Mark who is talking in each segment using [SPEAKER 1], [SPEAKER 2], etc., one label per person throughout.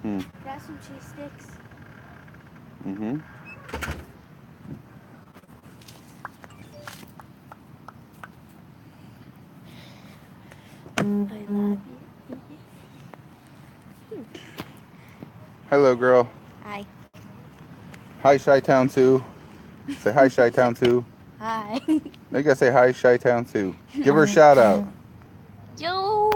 [SPEAKER 1] Got some cheese sticks.
[SPEAKER 2] Mm-hmm.
[SPEAKER 1] I love you.
[SPEAKER 2] Hello, girl.
[SPEAKER 1] Hi.
[SPEAKER 2] Hi, Chi-Town 2. Say hi, Chi-Town 2.
[SPEAKER 1] Hi.
[SPEAKER 2] They gotta say hi, Chi-Town 2. Give her a shout out.
[SPEAKER 1] Yo.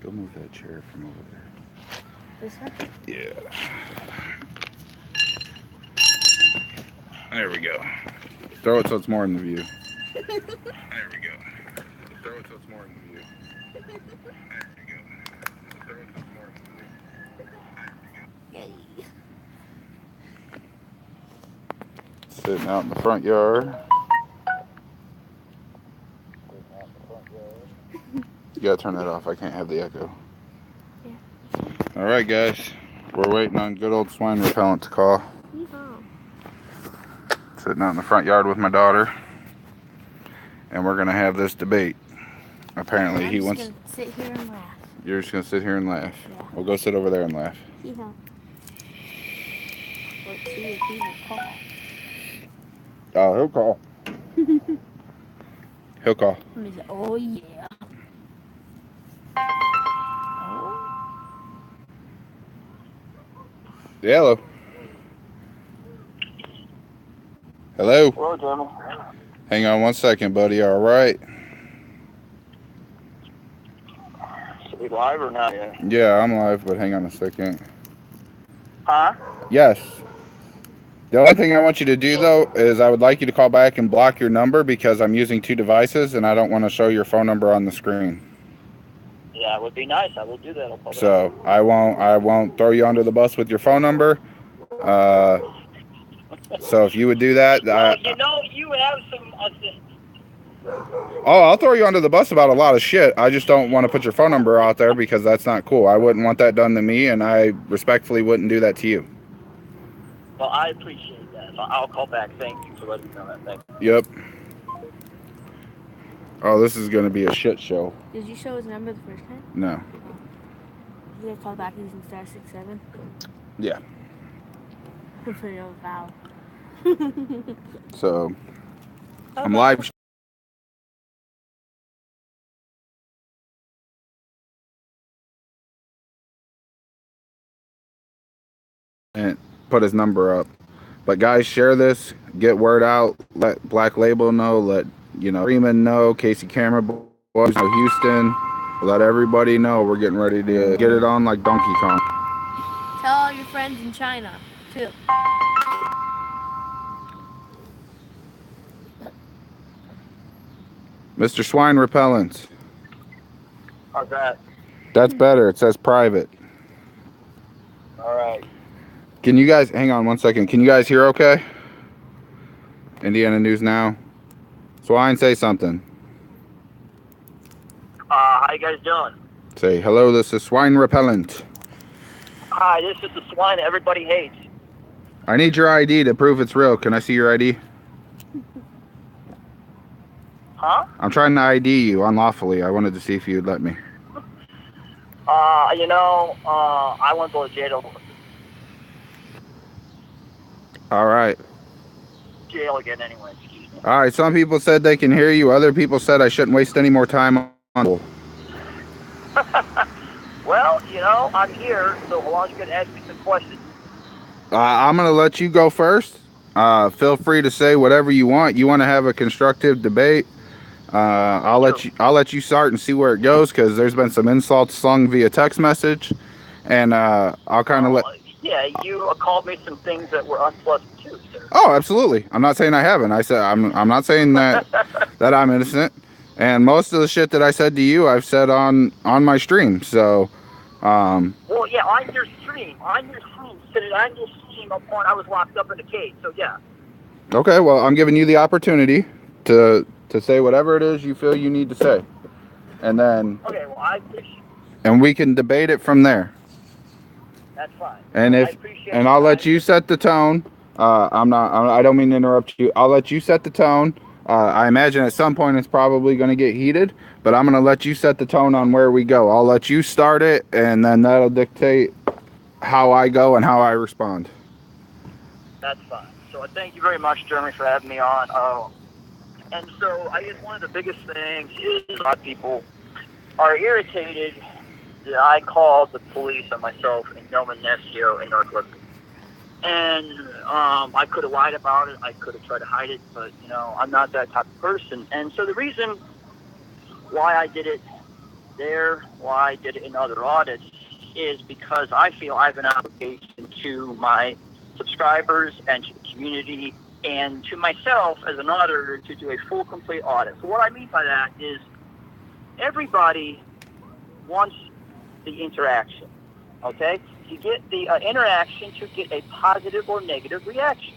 [SPEAKER 2] Go move that chair from over there.
[SPEAKER 1] This one?
[SPEAKER 2] Yeah. There we go. Throw it so it's more in the view. There we go. Throw it so it's more in the view. There we go. Throw it so it's more in the view.
[SPEAKER 1] Yay.
[SPEAKER 2] Sitting out in the front yard. You gotta turn that off. I can't have the echo.
[SPEAKER 1] Yeah.
[SPEAKER 2] All right, guys. We're waiting on good old swine repellent to call.
[SPEAKER 1] Yeehaw.
[SPEAKER 2] Sitting out in the front yard with my daughter. And we're gonna have this debate. Apparently he wants...
[SPEAKER 1] I'm just gonna sit here and laugh.
[SPEAKER 2] You're just gonna sit here and laugh.
[SPEAKER 1] Yeah.
[SPEAKER 2] We'll go sit over there and laugh.
[SPEAKER 1] Yeehaw. Let's see if he will call.
[SPEAKER 2] Oh, he'll call. He'll call.
[SPEAKER 1] Oh, yeah. Oh.
[SPEAKER 2] Yeah, hello. Hello.
[SPEAKER 3] Hello, Jeremy.
[SPEAKER 2] Hang on one second, buddy. All right.
[SPEAKER 3] Are we live or not yet?
[SPEAKER 2] Yeah, I'm live, but hang on a second.
[SPEAKER 3] Huh?
[SPEAKER 2] Yes. The only thing I want you to do, though, is I would like you to call back and block your number because I'm using 2 devices and I don't want to show your phone number on the screen.
[SPEAKER 3] Yeah, it would be nice. I will do that. I'll call
[SPEAKER 2] So
[SPEAKER 3] back.
[SPEAKER 2] I won't throw you under the bus with your phone number. So if you would do that,
[SPEAKER 3] Well, you have some.
[SPEAKER 2] I'll throw you under the bus about a lot of shit. I just don't want to put your phone number out there because that's not cool. I wouldn't want that done to me, and I respectfully wouldn't do that to you.
[SPEAKER 3] Well, I appreciate that. I'll call back. Thank you for letting me know that. Thank you.
[SPEAKER 2] Yep. Oh, this is going to be a shit show.
[SPEAKER 1] Did you show his number the first time?
[SPEAKER 2] No.
[SPEAKER 1] You gotta call back using *67?
[SPEAKER 2] Yeah.
[SPEAKER 1] For your vow.
[SPEAKER 2] So, I'm live. And put his number up. But guys, share this. Get word out. Let Black Label know. Let, Freeman know. Casey Camera Boys know. Houston. Let everybody know we're getting ready to get it on like Donkey Kong.
[SPEAKER 1] Tell all your friends in China, too.
[SPEAKER 2] Mr. Swine Repellent.
[SPEAKER 3] How's that?
[SPEAKER 2] That's better. It says private.
[SPEAKER 3] All right.
[SPEAKER 2] Can you guys, hang on one second. Can you guys hear okay? Indiana News Now. Swine, say something.
[SPEAKER 3] How you guys doing?
[SPEAKER 2] Say, hello, this is Swine Repellent.
[SPEAKER 3] Hi, this is the swine everybody hates.
[SPEAKER 2] I need your ID to prove it's real. Can I see your ID?
[SPEAKER 3] Huh?
[SPEAKER 2] I'm trying to ID you unlawfully. I wanted to see if you'd let me.
[SPEAKER 3] I won't go to jail.
[SPEAKER 2] All right.
[SPEAKER 3] Jail again anyway. Excuse me.
[SPEAKER 2] All right. Some people said they can hear you. Other people said I shouldn't waste any more time on.
[SPEAKER 3] Well, I'm here, so as long as you can ask me some questions.
[SPEAKER 2] I'm gonna let you go first. Feel free to say whatever you want. You want to have a constructive debate? I'll let you start and see where it goes because there's been some insults slung via text message, and I'll kind of let.
[SPEAKER 3] Yeah, you called me some things that were unpleasant too, sir.
[SPEAKER 2] Oh, absolutely. I'm not saying I haven't. I said I'm not saying that that I'm innocent. And most of the shit that I said to you, I've said on my stream. So.
[SPEAKER 3] Well, yeah, on your stream, sitting on your stream up on, I was locked up in a cage. So yeah.
[SPEAKER 2] Okay, well, I'm giving you the opportunity to say whatever it is you feel you need to say, and then.
[SPEAKER 3] Okay, well, I appreciate.
[SPEAKER 2] And we can debate it from there.
[SPEAKER 3] That's fine.
[SPEAKER 2] And
[SPEAKER 3] I
[SPEAKER 2] if
[SPEAKER 3] appreciate
[SPEAKER 2] and
[SPEAKER 3] your
[SPEAKER 2] I'll
[SPEAKER 3] time.
[SPEAKER 2] let you set the tone. I don't mean to interrupt you. I'll let you set the tone. I imagine at some point it's probably going to get heated, but I'm going to let you set the tone on where we go. I'll let you start it, and then that'll dictate how I go and how I respond.
[SPEAKER 3] That's fine. So thank you very much, Jeremy, for having me on. And so I guess one of the biggest things is a lot of people are irritated that I called the police on myself in Noma Nescio in North Liberty. And I could have lied about it. I could have tried to hide it, but I'm not that type of person. And so the reason why I did it there, why I did it in other audits, is because I feel I have an obligation to my subscribers and to the community and to myself as an auditor to do a full, complete audit. So what I mean by that is everybody wants the interaction, okay? You get the interaction to get a positive or negative reaction.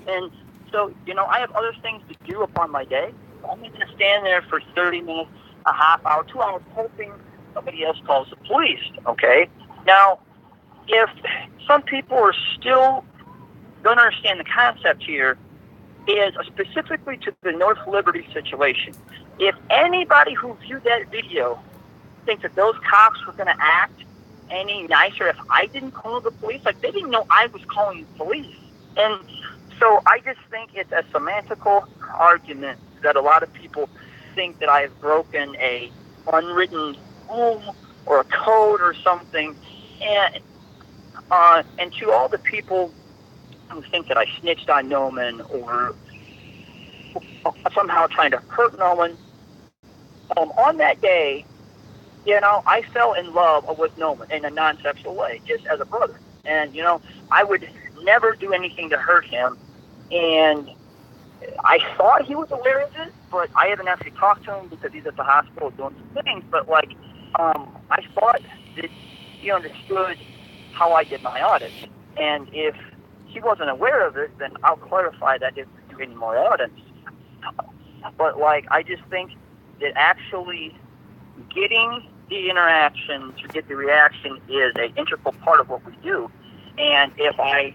[SPEAKER 3] And so, I have other things to do upon my day. I'm not going to stand there for 30 minutes, a half hour, 2 hours, hoping somebody else calls the police, okay? Now, if some people are still don't understand the concept here, is specifically to the North Liberty situation. If anybody who viewed that video thinks that those cops were going to act any nicer if I didn't call the police, like they didn't know I was calling the police. And so I just think it's a semantical argument that a lot of people think that I have broken a unwritten rule or a code or something. And to all the people who think that I snitched on Noman or somehow trying to hurt Noman, on that day, I fell in love with Noman in a non-sexual way, just as a brother. And, I would never do anything to hurt him. And I thought he was aware of it, but I haven't actually talked to him because he's at the hospital doing some things. But, I thought that he understood how I did my audits. And if he wasn't aware of it, then I'll clarify that if we do any more audits. But, I just think that actually getting the interaction to get the reaction is an integral part of what we do. And if I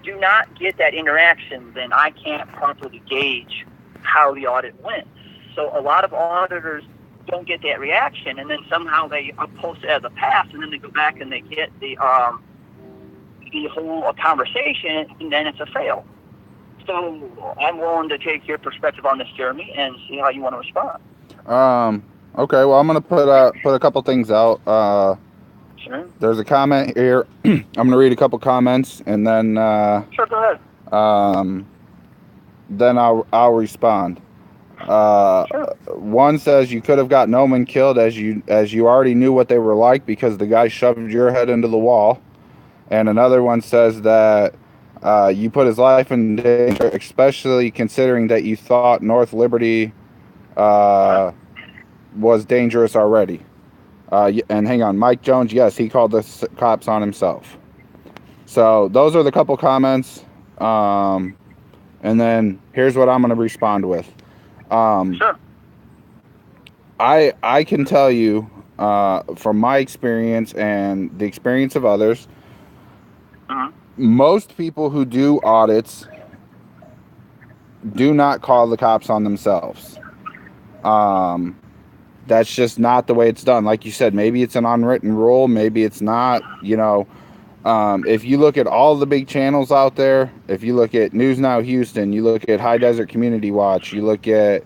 [SPEAKER 3] do not get that interaction, then I can't properly gauge how the audit went. So a lot of auditors don't get that reaction, and then somehow they post it as a pass, and then they go back and they get the whole conversation, and then it's a fail. So I'm willing to take your perspective on this, Jeremy, and see how you want to respond.
[SPEAKER 2] Okay, well, I'm going to put a couple things out.
[SPEAKER 3] Sure.
[SPEAKER 2] There's a comment here. I'm going to read a couple comments, and then
[SPEAKER 3] Sure, go ahead.
[SPEAKER 2] Then I'll respond.
[SPEAKER 3] Sure.
[SPEAKER 2] One says you could have got Noman killed as you already knew what they were like because the guy shoved your head into the wall. And another one says that you put his life in danger, especially considering that you thought North Liberty was dangerous already. And hang on, Mike Jones, yes, he called the cops on himself. So those are the couple comments. And then here's what I'm going to respond with.
[SPEAKER 3] Sure.
[SPEAKER 2] I can tell you from my experience and the experience of others, most people who do audits do not call the cops on themselves. That's just not the way it's done. Like you said, maybe it's an unwritten rule, maybe it's not. If you look at all the big channels out there, if you look at News Now Houston, you look at High Desert Community Watch, you look at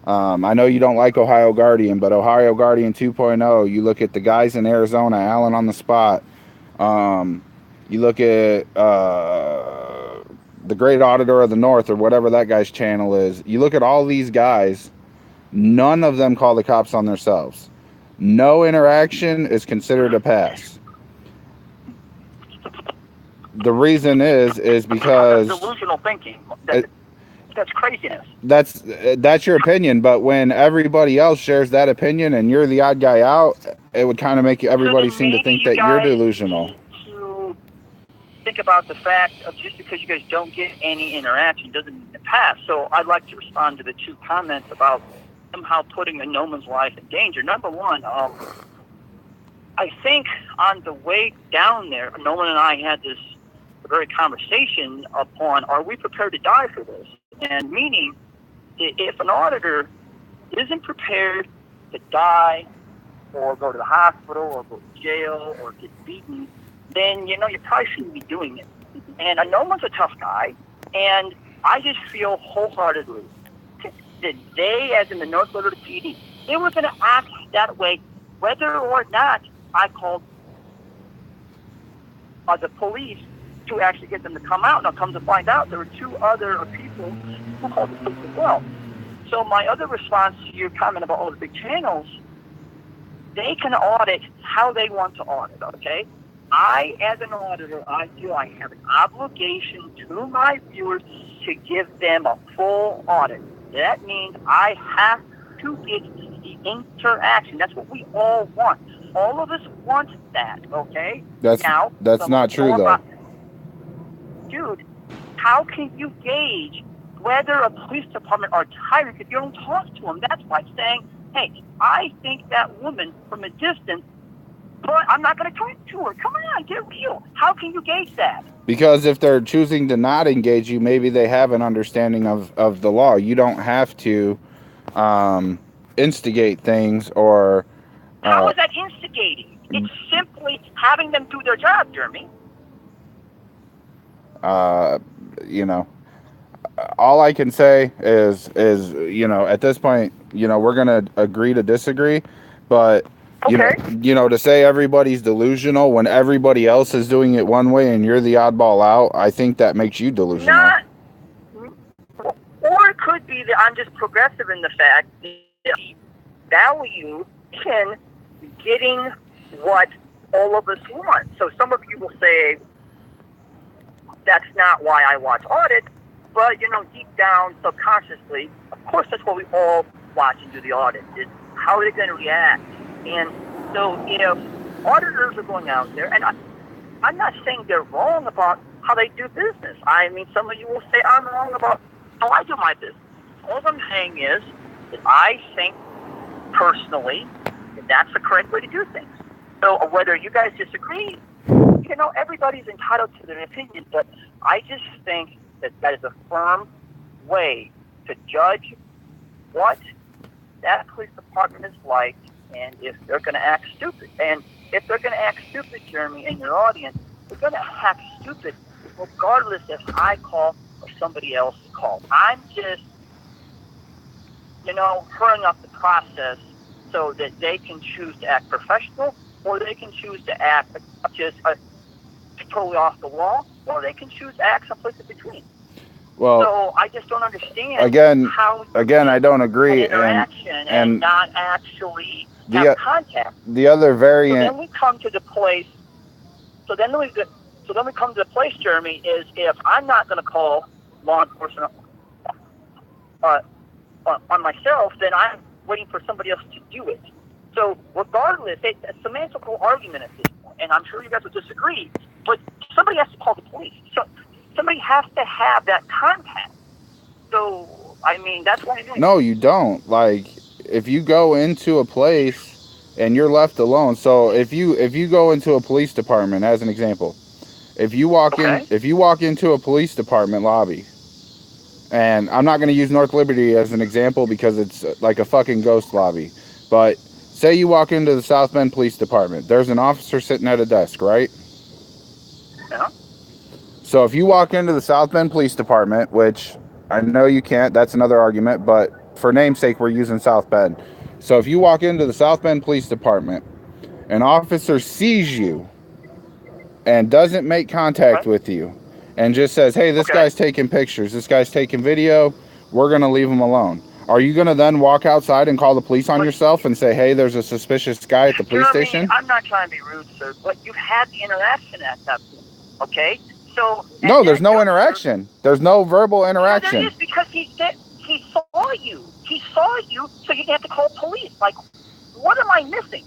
[SPEAKER 2] I know you don't like Ohio Guardian, but Ohio Guardian 2.0, you look at the guys in Arizona, Alan on the Spot. You look at the Great Auditor of the North, or whatever that guy's channel is. You look at all these guys, none of them call the cops on themselves. No interaction is considered a pass. The reason is because
[SPEAKER 3] that's delusional thinking. That's craziness.
[SPEAKER 2] That's your opinion, but when everybody else shares that opinion and you're the odd guy out, it would kind of make everybody seem to think that you're delusional.
[SPEAKER 3] To think about the fact of just because you guys don't get any interaction doesn't mean to pass. So I'd like to respond to the two comments about somehow putting the Noman's life in danger. Number one, I think on the way down there, Nolan and I had this very conversation upon, are we prepared to die for this? And meaning, if an auditor isn't prepared to die or go to the hospital or go to jail or get beaten, then, you probably shouldn't be doing it. And Nolan's a tough guy, and I just feel wholeheartedly that they, as in the North Dakota PD, they were going to act that way whether or not I called the police to actually get them to come out. Now, come to find out, there were two other people who called the police as well. So my other response to your comment about all the big channels, they can audit how they want to audit, okay? I, as an auditor, I feel I have an obligation to my viewers to give them a full audit. That means I have to get the interaction. That's what we all want. All of us want that, okay?
[SPEAKER 2] That's not true, though.
[SPEAKER 3] Dude, how can you gauge whether a police department are tyrants if you don't talk to them? That's like saying, hey, I think that woman from a distance, but I'm not going to talk to her. Come on, get real. How can you gauge that?
[SPEAKER 2] Because if they're choosing to not engage you, maybe they have an understanding of the law. You don't have to instigate things or...
[SPEAKER 3] How is that instigating? It's simply having them do their job, Jeremy.
[SPEAKER 2] All I can say is, at this point, we're going to agree to disagree, but to say everybody's delusional when everybody else is doing it one way and you're the oddball out, I think that makes you delusional.
[SPEAKER 3] Or it could be that I'm just progressive in the fact that I value in getting what all of us want. So some of you will say, that's not why I watch audit, but, deep down, subconsciously, of course, that's what we all watch and do the audit, is how are they going to react? And so if auditors are going out there, and I'm not saying they're wrong about how they do business. I mean, some of you will say I'm wrong about how I do my business. All I'm saying is that I think, personally, that that's the correct way to do things. So whether you guys disagree, everybody's entitled to their opinion, but I just think that is a firm way to judge what that police department is like, and if they're going to act stupid. And if they're going to act stupid, Jeremy, in your audience, they're going to act stupid regardless if I call or somebody else calls. I'm just, hurrying up the process so that they can choose to act professional, or they can choose to act just totally off the wall, or they can choose to act someplace in between.
[SPEAKER 2] Well,
[SPEAKER 3] so I just don't understand
[SPEAKER 2] how I don't agree,
[SPEAKER 3] interaction and not actually have contact.
[SPEAKER 2] The other variant.
[SPEAKER 3] So then we come to the place. So then we come to the place, Jeremy, is if I'm not going to call law enforcement on myself, then I'm waiting for somebody else to do it. So regardless, it's a semantical argument at this point, and I'm sure you guys will disagree, but somebody has to call the police. So somebody has to have that contact. So, I mean, that's what I mean.
[SPEAKER 2] No, you don't. Like, if you go into a place and you're left alone, so if you go into a police department, as an example, if you walk into a police department lobby, and I'm not going to use North Liberty as an example because it's like a fucking ghost lobby, but say you walk into the South Bend Police Department, there's an officer sitting at a desk, right?
[SPEAKER 3] Yeah.
[SPEAKER 2] So if you walk into the South Bend Police Department, which I know you can't, that's another argument, but for namesake, we're using South Bend. So if you walk into the South Bend Police Department, an officer sees you and doesn't make contact with you and just says, hey, this guy's taking pictures, this guy's taking video, we're going to leave him alone. Are you going to then walk outside and call the police on yourself and say, hey, there's a suspicious guy at the police station?
[SPEAKER 3] I'm not trying to be rude, sir, but you've had the interaction at that point, okay? So
[SPEAKER 2] no, there's no interaction. There's no verbal interaction.
[SPEAKER 3] Yeah, there is, because he saw you. He saw you, so you have to call police. Like, what am I missing?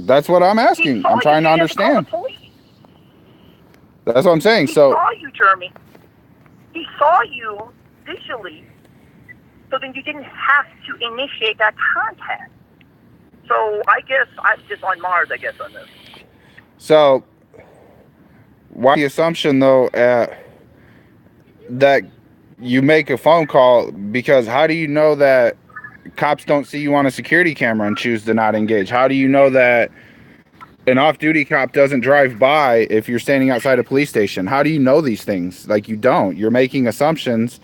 [SPEAKER 2] That's what I'm asking. I'm trying to understand. That's what I'm saying.
[SPEAKER 3] He saw you, Jeremy. He saw you visually, so then you didn't have to initiate that contact. So I guess I'm just on Mars, I guess, on this.
[SPEAKER 2] So why the assumption though that you make a phone call? Because how do you know that cops don't see you on a security camera and choose to not engage? How do you know that an off-duty cop doesn't drive by if you're standing outside a police station? How do you know these things? Like, you don't. You're making assumptions,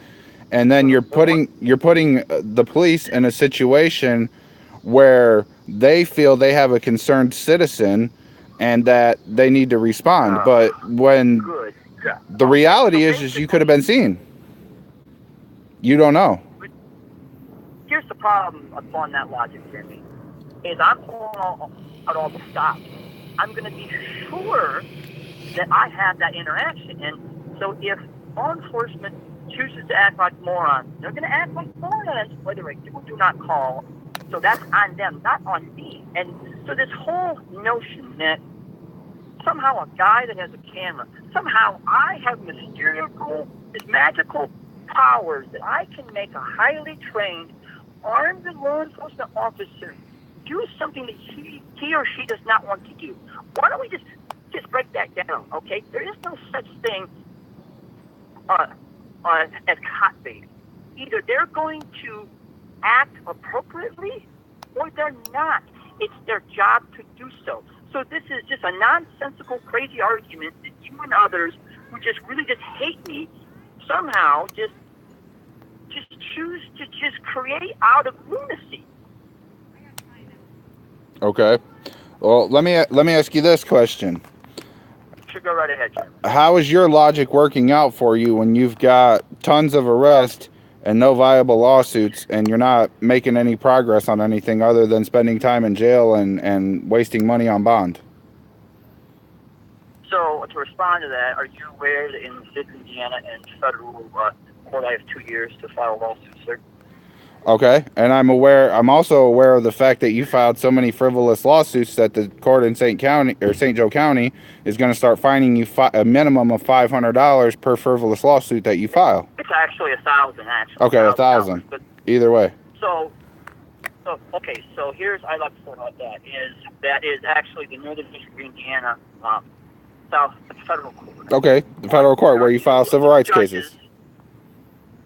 [SPEAKER 2] and then you're putting the police in a situation where they feel they have a concerned citizen and that they need to respond. But when
[SPEAKER 3] Good.
[SPEAKER 2] the
[SPEAKER 3] Okay. So
[SPEAKER 2] reality is you could have
[SPEAKER 3] basically,
[SPEAKER 2] been seen. You don't know.
[SPEAKER 3] here's the problem upon that logic, Jimmy, is I'm pulling out all the stops. I'm going to be sure that I have that interaction. And so if law enforcement chooses to act like morons, they're going to act like morons whether I do or do not call. So that's on them, not on me. And so this whole notion that somehow a guy that has a camera, somehow I have mystical, this magical powers that I can make a highly trained, armed law enforcement officer do something that he or she does not want to do. Why don't we just break that down, okay? There is no such thing as cop bait. Either they're going to act appropriately or they're not. It's their job to do so. So this is just a nonsensical, crazy argument that you and others who just really just hate me somehow just choose to just create out of lunacy.
[SPEAKER 2] Okay. Well, let me ask you this question.
[SPEAKER 3] Sure, go right ahead, Jim.
[SPEAKER 2] How is your logic working out for you when you've got tons of arrests and no viable lawsuits, and you're not making any progress on anything other than spending time in jail and wasting money on bond?
[SPEAKER 3] So to respond to that, are you aware that in the state of Indiana and federal court, I have 2 years to file lawsuits, sir?
[SPEAKER 2] Okay, and I'm also aware of the fact that you filed so many frivolous lawsuits that the court in St. Joe County is going to start fining you a minimum of $500 per frivolous lawsuit that you file.
[SPEAKER 3] It's actually $1,000, actually.
[SPEAKER 2] Okay, $1,000.
[SPEAKER 3] But
[SPEAKER 2] either way.
[SPEAKER 3] So okay. So here's I'd like to say about that is actually the Northern District of Indiana, South Federal Court.
[SPEAKER 2] Okay, the federal court where you file civil rights cases.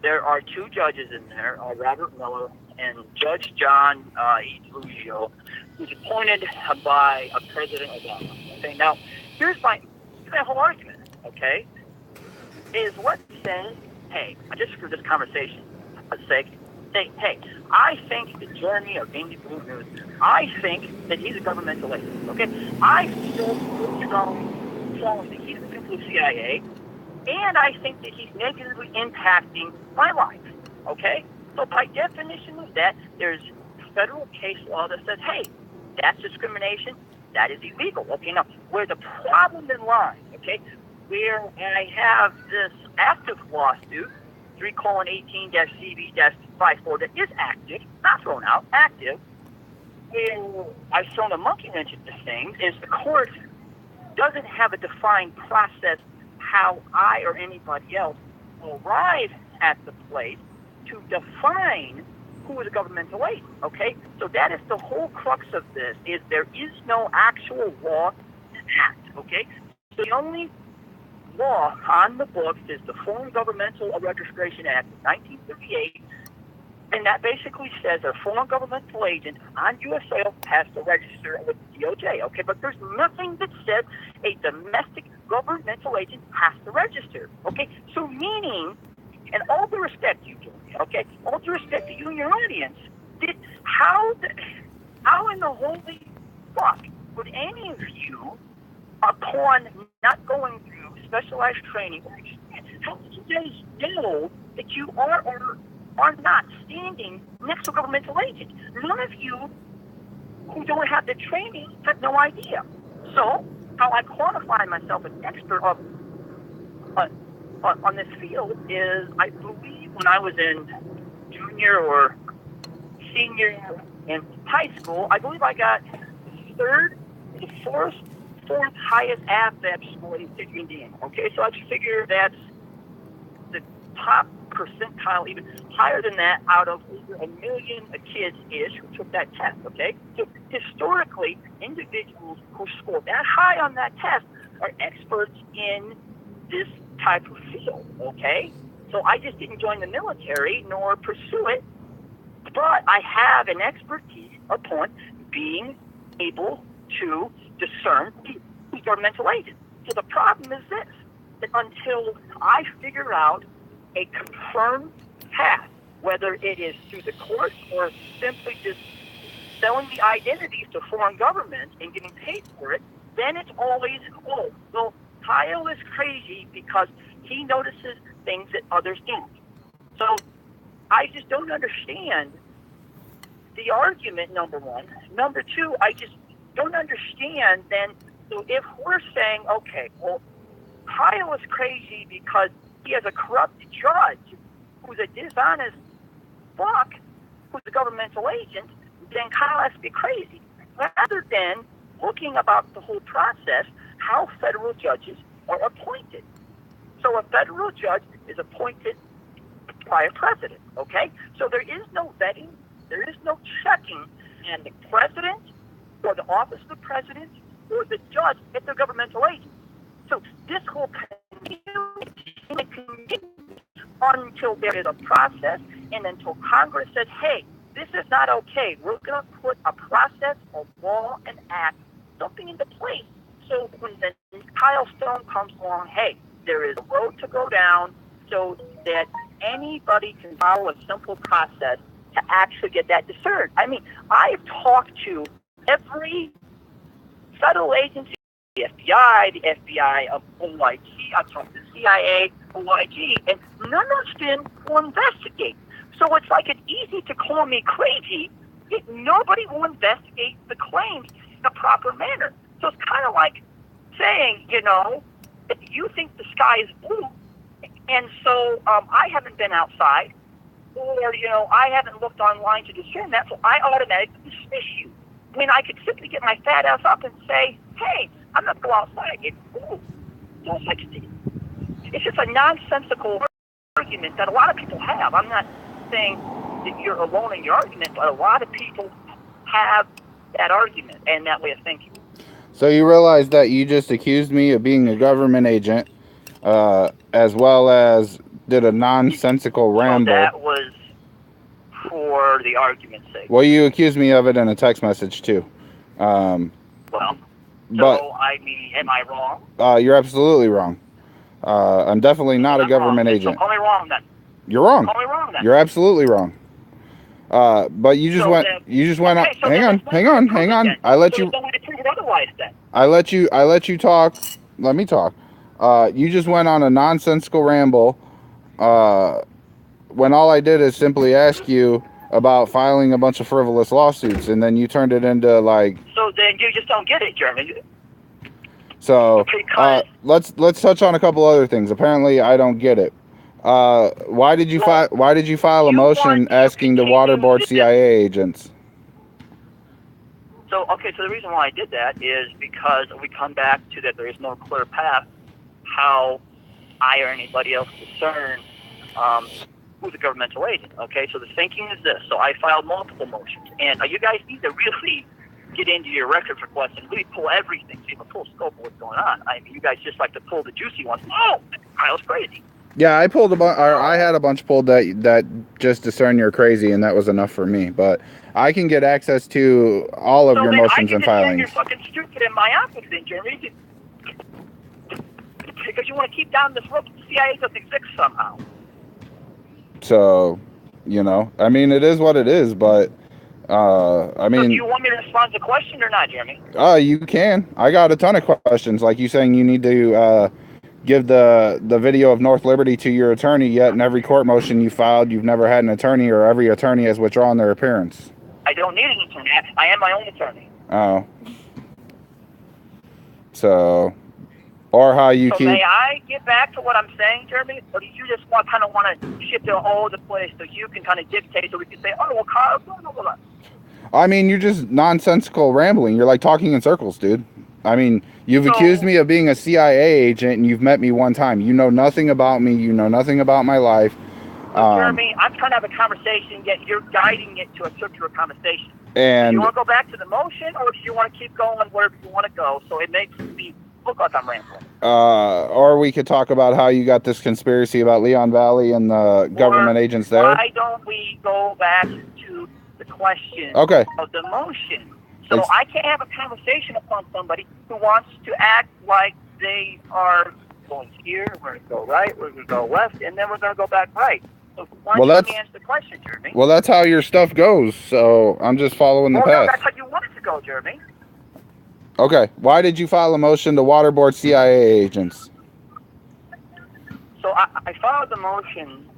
[SPEAKER 3] There are 2 judges in there, Robert Miller and Judge John Lucio, who's appointed by President Obama. Okay, now here's my whole argument. Okay, is what says, hey, just for this conversation, sake, say, hey, I think that Jeremy or Amy Blue News, I think that he's a governmental agent. Okay, I feel strong that he's a member of the CIA. And I think that he's negatively impacting my life, okay? So by definition of that, there's federal case law that says, hey, that's discrimination, that is illegal. Okay, now, where the problem then lies, okay, where I have this active lawsuit, 3:18-CB-54, that is active, not thrown out, active, where I've thrown a monkey wrench at this thing, is the court doesn't have a defined process how I or anybody else will arrive at the place to define who is a governmental agent, okay? So that is the whole crux of this, is there is no actual law to act, okay? So the only law on the books is the Foreign Governmental Registration Act of 1938, and that basically says a foreign governmental agent on U.S. soil has to register with the DOJ, okay? But there's nothing that says a domestic governmental agent has to register, okay? So meaning, and all due respect to you, Jeremy, okay? All due respect to you and your audience, how in the holy fuck would any of you, upon not going through specialized training or experience, how would you guys know that you are or are not standing next to a governmental agent? None of you who don't have the training have no idea. So, how I qualify myself an expert on this field is, I believe when I was in junior or senior in high school, I believe I got the fourth highest AFAB score in the state of Indiana. Okay, so I just figure that's the top percentile, even higher than that, out of over 1 million kids-ish who took that test, okay? So historically, individuals who score that high on that test are experts in this type of field, okay? So I just didn't join the military nor pursue it, but I have an expertise upon being able to discern who's governmental agents. So the problem is this, that until I figure out a confirmed path, whether it is through the courts or simply just selling the identities to foreign governments and getting paid for it, then it's always, oh, well, Kyle is crazy because he notices things that others don't. So I just don't understand the argument, number one. Number two, I just don't understand then, so if we're saying, okay, well, Kyle is crazy because he has a corrupt judge who's a dishonest fuck, who's a governmental agent, then Kyle has to be crazy. Rather than looking about the whole process, how federal judges are appointed. So a federal judge is appointed by a president, okay? So there is no vetting, there is no checking, and the president or the office of the president or the judge if they're governmental agents. So this whole continues until there is a process and until Congress says, hey, this is not okay. We're going to put a process, a law, an act, something into place. So when the Kyle Stone comes along, hey, there is a road to go down so that anybody can follow a simple process to actually get that discerned. I mean, I've talked to every federal agency, the FBI of OIG, I've talked to the CIA, OIG, and none of them will investigate. So it's like it's easy to call me crazy if nobody will investigate the claims in a proper manner. So it's kind of like saying, you know, if you think the sky is blue, and so I haven't been outside, or, you know, I haven't looked online to discern that, so I automatically dismiss you. When I could simply get my fat ass up and say, hey, I'm not going outside. It's blue. No such thing. It's just a nonsensical argument that a lot of people have. I'm not saying that you're alone in your argument, but a lot of people have that argument and that way of thinking.
[SPEAKER 2] So you realize that you just accused me of being a government agent, as well as did a nonsensical ramble.
[SPEAKER 3] So that was for the argument's sake.
[SPEAKER 2] Well, you accused me of it in a text message too.
[SPEAKER 3] Well, so I mean, am I wrong?
[SPEAKER 2] You're absolutely wrong. I'm definitely not a government
[SPEAKER 3] wrong.
[SPEAKER 2] agent.
[SPEAKER 3] So call me wrong then.
[SPEAKER 2] You're wrong.
[SPEAKER 3] Call me wrong then.
[SPEAKER 2] You're absolutely wrong. But you just
[SPEAKER 3] so
[SPEAKER 2] went.
[SPEAKER 3] Then,
[SPEAKER 2] you just went.
[SPEAKER 3] Okay, so
[SPEAKER 2] hang on.
[SPEAKER 3] Then.
[SPEAKER 2] I let
[SPEAKER 3] so
[SPEAKER 2] you.
[SPEAKER 3] Then to prove it otherwise, then.
[SPEAKER 2] I let you talk. Let me talk. You just went on a nonsensical ramble. When all I did is simply ask you about filing a bunch of frivolous lawsuits, and then you turned it into like.
[SPEAKER 3] So then you just don't get it, Jeremy.
[SPEAKER 2] So let's touch on a couple other things. Apparently, I don't get it. Why did you file a motion asking to waterboard CIA agents?
[SPEAKER 3] So the reason why I did that is because we come back to that there is no clear path how I or anybody else discern who's a governmental agent. Okay, so the thinking is this. So I filed multiple motions, and you guys need to really get into your records requests and really pull everything, so you have a full scope of what's going on. I mean, you guys just like to pull the juicy ones. Oh, Kyle's crazy.
[SPEAKER 2] Yeah, I pulled I had a bunch pulled that just discern you're crazy, and that was enough for me. But I can get access to all of your motions and filings.
[SPEAKER 3] You're fucking stupid and myopic, then, Jeremy, because you want to keep down this road. The CIA doesn't exist somehow.
[SPEAKER 2] So, you know, I mean, it is what it is. But I mean,
[SPEAKER 3] so do you want me to respond to the question or not, Jeremy?
[SPEAKER 2] You can. I got a ton of questions, like you saying you need to give the video of North Liberty to your attorney, yet in every court motion you filed, you've never had an attorney, or every attorney has withdrawn their appearance.
[SPEAKER 3] I don't need an attorney. I am my own attorney.
[SPEAKER 2] Oh. So, or how you keep...
[SPEAKER 3] May I get back to what I'm saying, Jeremy? Or do you just kind of want to shift it all over the place so you can kind of dictate so we can say, oh, well, Kyle, blah, blah, blah.
[SPEAKER 2] I mean, you're just nonsensical rambling. You're like talking in circles, dude. I mean, you've accused me of being a CIA agent, and you've met me one time. You know nothing about me. You know nothing about my life.
[SPEAKER 3] So, Jeremy, I'm trying to have a conversation, yet you're guiding it to a circular conversation. Do you want to go back to the motion, or do you want to keep going wherever you want to go? So it makes me look like I'm rambling.
[SPEAKER 2] Or we could talk about how you got this conspiracy about Leon Valley and the government agents there.
[SPEAKER 3] Why don't we go back to the question of the motion? So I can't have a conversation upon somebody who wants to act like they are going here, we're going to go right, we're going to go left, and then we're going to go back right. So why don't you answer the question, Jeremy?
[SPEAKER 2] Well, that's how your stuff goes, so I'm just following the path.
[SPEAKER 3] No, that's how you want it to go, Jeremy.
[SPEAKER 2] Okay, why did you file a motion to waterboard CIA agents?
[SPEAKER 3] So I filed the motion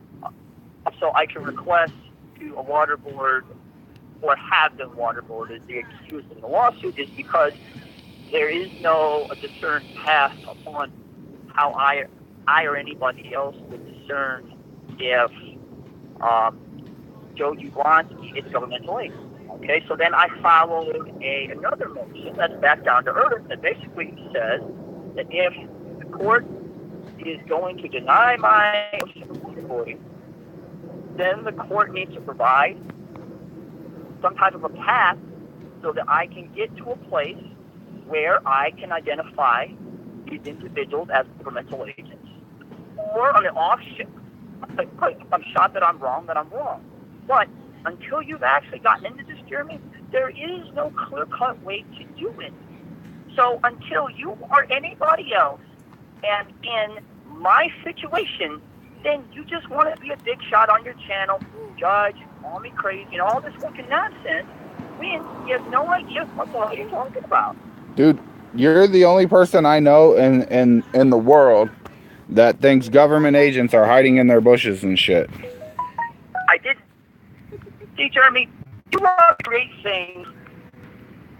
[SPEAKER 3] so I can request to a waterboard or have them waterboarded. The accused in the lawsuit is because there is no discerned path upon how I or anybody else would discern if Joe Ublonsky is a governmental agent. Okay, so then I followed another motion that's back down to earth that basically says that if the court is going to deny my waterboarding, then the court needs to provide some type of a path so that I can get to a place where I can identify these individuals as governmental agents. Or on the off if I'm shot that I'm wrong, then I'm wrong. But until you've actually gotten into this, Jeremy, there is no clear-cut way to do it. So until you or anybody else and in my situation, then you just want to be a big shot on your channel, judge, call me crazy, and all this fucking nonsense, when you have no idea what the hell you're talking about.
[SPEAKER 2] Dude, you're the only person I know in the world that thinks government agents are hiding in their bushes and shit.
[SPEAKER 3] I did. See, Jeremy, you love to create things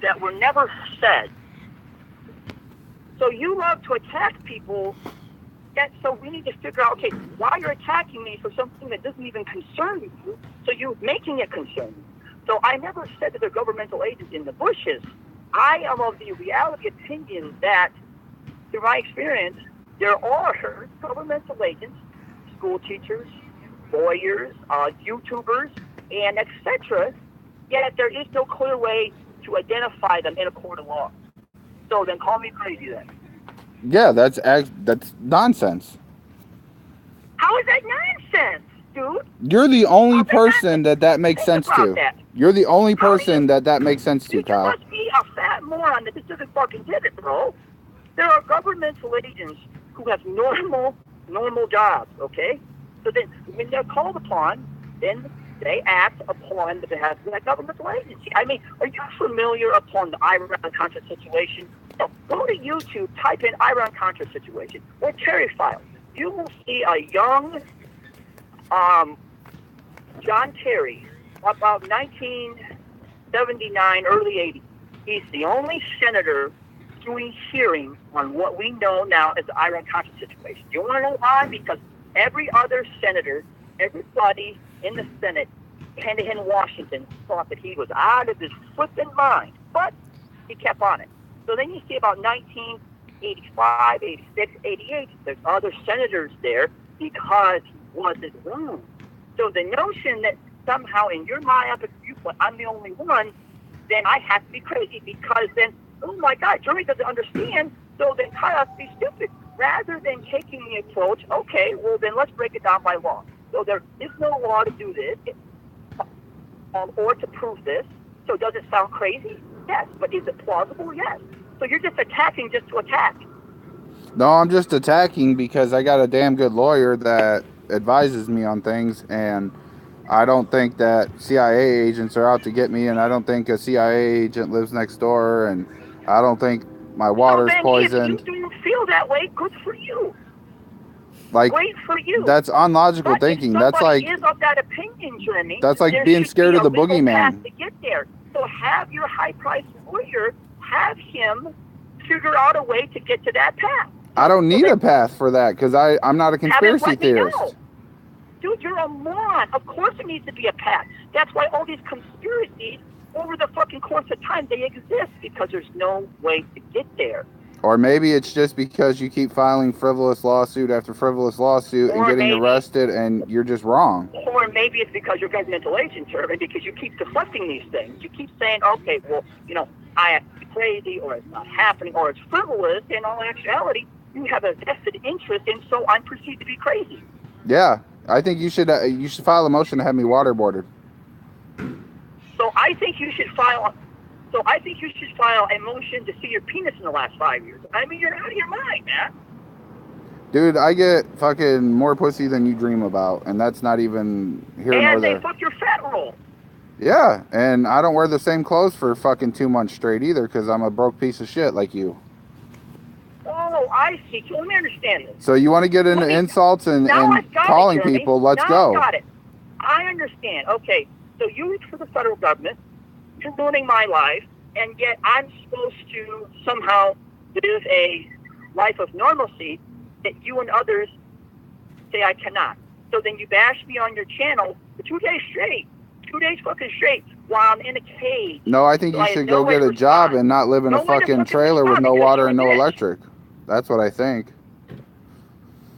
[SPEAKER 3] that were never said. So you love to attack people. So we need to figure out, okay, why you're attacking me for something that doesn't even concern you, so you're making it concern you. So I never said that they're governmental agents in the bushes. I am of the reality opinion that, through my experience, there are governmental agents, school teachers, lawyers, YouTubers, and etc., yet there is no clear way to identify them in a court of law. So then call me crazy then.
[SPEAKER 2] Yeah, that's nonsense.
[SPEAKER 3] How is that nonsense, dude?
[SPEAKER 2] You're the only person that makes sense to. You're the only person that makes sense to, Kyle.
[SPEAKER 3] You must be a fat moron that just doesn't fucking get it, bro. There are governmental agents who have normal jobs, okay? So then when they're called upon, then they act upon the behalf of that governmental agency. I mean, are you familiar upon the Iran-Contra situation? So go to YouTube, type in Iran-Contra situation or Terry Files. You will see a young John Terry, about 1979, early 80s. He's the only senator doing hearings on what we know now as the Iran-Contra situation. You want to know why? Because every other senator, everybody in the Senate and in Washington thought that he was out of his flipping mind, but he kept on it. So then you see about 1985, 86, 88, there's other senators there because he wasn't wrong. So the notion that somehow in your myopic viewpoint I'm the only one, then I have to be crazy because then, oh my God, Jeremy doesn't understand, so then I have to be stupid. Rather than taking the approach, okay, well then let's break it down by law. So there is no law to do this or to prove this. So does it sound crazy? Yes. But is it plausible? Yes. So you're just attacking just to attack.
[SPEAKER 2] No, I'm just attacking because I got a damn good lawyer that advises me on things, and I don't think that CIA agents are out to get me, and I don't think a CIA agent lives next door, and I don't think my water's poisoned.
[SPEAKER 3] If you do feel that way, good for you.
[SPEAKER 2] Like,
[SPEAKER 3] great for you.
[SPEAKER 2] That's unlogical thinking. That's like
[SPEAKER 3] is of that opinion, Jeremy.
[SPEAKER 2] That's like being scared of the boogeyman.
[SPEAKER 3] To get there. So have your high-priced lawyer, have him figure out a way to get to that path.
[SPEAKER 2] I don't need a path for that because I'm not a conspiracy theorist.
[SPEAKER 3] Dude, you're a moron. Of course there needs to be a path. That's why all these conspiracies, over the fucking course of time, they exist because there's no way to get there.
[SPEAKER 2] Or maybe it's just because you keep filing frivolous lawsuit after frivolous lawsuit and
[SPEAKER 3] Or
[SPEAKER 2] getting
[SPEAKER 3] maybe,
[SPEAKER 2] arrested, and you're just wrong.
[SPEAKER 3] or maybe it's because you're governmental agent, Irvin, because you keep deflecting these things. You keep saying, okay, well, I have to be crazy, or it's not happening, or it's frivolous. In all actuality, you have a vested interest, and so I'm perceived to be crazy.
[SPEAKER 2] Yeah, I think you should file a motion to have me waterboarded.
[SPEAKER 3] So I think you should file. So I think you should file a motion to see your penis in the last 5 years. I mean, you're out of your mind, man.
[SPEAKER 2] Dude, I get fucking more pussy than you dream about, and that's not even here nor
[SPEAKER 3] And they
[SPEAKER 2] there.
[SPEAKER 3] fuck your fat roll.
[SPEAKER 2] Yeah, and I don't wear the same clothes for fucking 2 months straight either, because I'm a broke piece of shit like you.
[SPEAKER 3] Oh, I see. So let me understand this.
[SPEAKER 2] So you want to get into insults and calling people? Let's go.
[SPEAKER 3] I got it. I understand. Okay, so you work for the federal government. You're ruining my life, and yet I'm supposed to somehow live a life of normalcy that you and others say I cannot. So then you bash me on your channel for 2 days straight. 2 days fucking straight while I'm in a cage.
[SPEAKER 2] No, I think you should go get a job and not live in a fucking trailer with no water and no electric. That's what I think.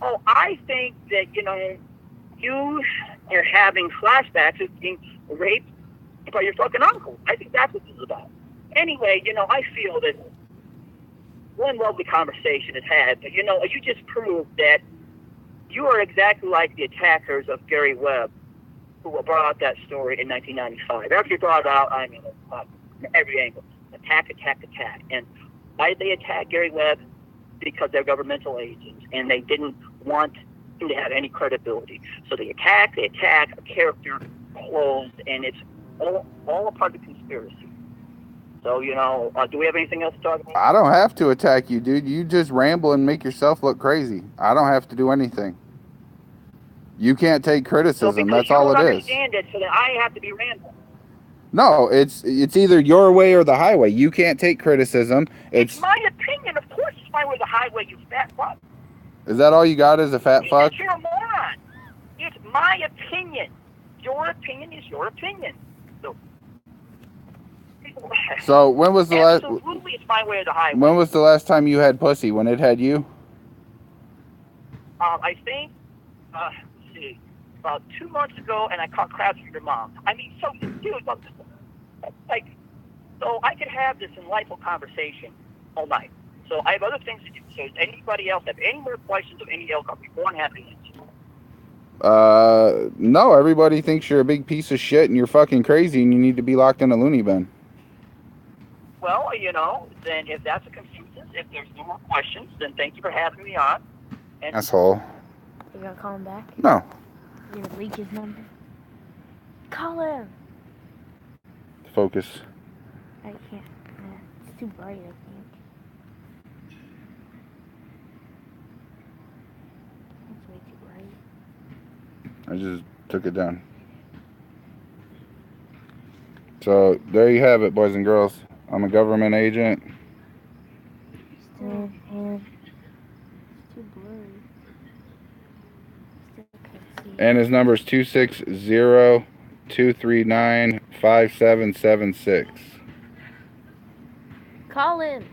[SPEAKER 3] Oh, I think that, you are having flashbacks of being raped by your fucking uncle. I think that's what this is about. Anyway, I feel that one lovely conversation is had, but, you just proved that you are exactly like the attackers of Gary Webb, who brought out that story in 1995. After you brought it out, from every angle. Attack. And why did they attack Gary Webb? Because they're governmental agents, and they didn't want him to have any credibility. So they attack a character closed, and it's all a part of the conspiracy. So, do we have anything else to talk about?
[SPEAKER 2] I don't have to attack you, dude. You just ramble and make yourself look crazy. I don't have to do anything. You can't take criticism. That's all it is.
[SPEAKER 3] I understand it, so that I have to be rambling.
[SPEAKER 2] No, it's either your way or the highway. You can't take criticism.
[SPEAKER 3] It's my opinion. Of course it's my way or the highway, you fat fuck.
[SPEAKER 2] Is that all you got is a fat fuck?
[SPEAKER 3] You're a moron. It's my opinion. Your opinion is your opinion.
[SPEAKER 2] So when was the last?
[SPEAKER 3] Absolutely, it's my way or the highway.
[SPEAKER 2] When was the last time you had pussy? When it had you?
[SPEAKER 3] I think, let's see, about 2 months ago, and I caught crabs from your mom. I mean, so, dude, so I could have this enlightful conversation all night. So I have other things to do. So does anybody else have any more questions of any ilk? I'll be more than happy to answer.
[SPEAKER 2] No, everybody thinks you're a big piece of shit and you're fucking crazy and you need to be locked in a loony bin.
[SPEAKER 3] Well, then if that's a consensus, if there's no more questions, then thank you for having me on. And
[SPEAKER 2] asshole.
[SPEAKER 1] You gonna call him back?
[SPEAKER 2] No.
[SPEAKER 1] You gonna leak his number? Call him.
[SPEAKER 2] Focus.
[SPEAKER 1] I can't. It's too bright, I think. It's way too bright.
[SPEAKER 2] I just took it down. So there you have it, boys and girls. I'm a government agent.
[SPEAKER 1] Still, it's too blurry. Still can't see.
[SPEAKER 2] And his number is 260-239-5776.
[SPEAKER 1] Call him.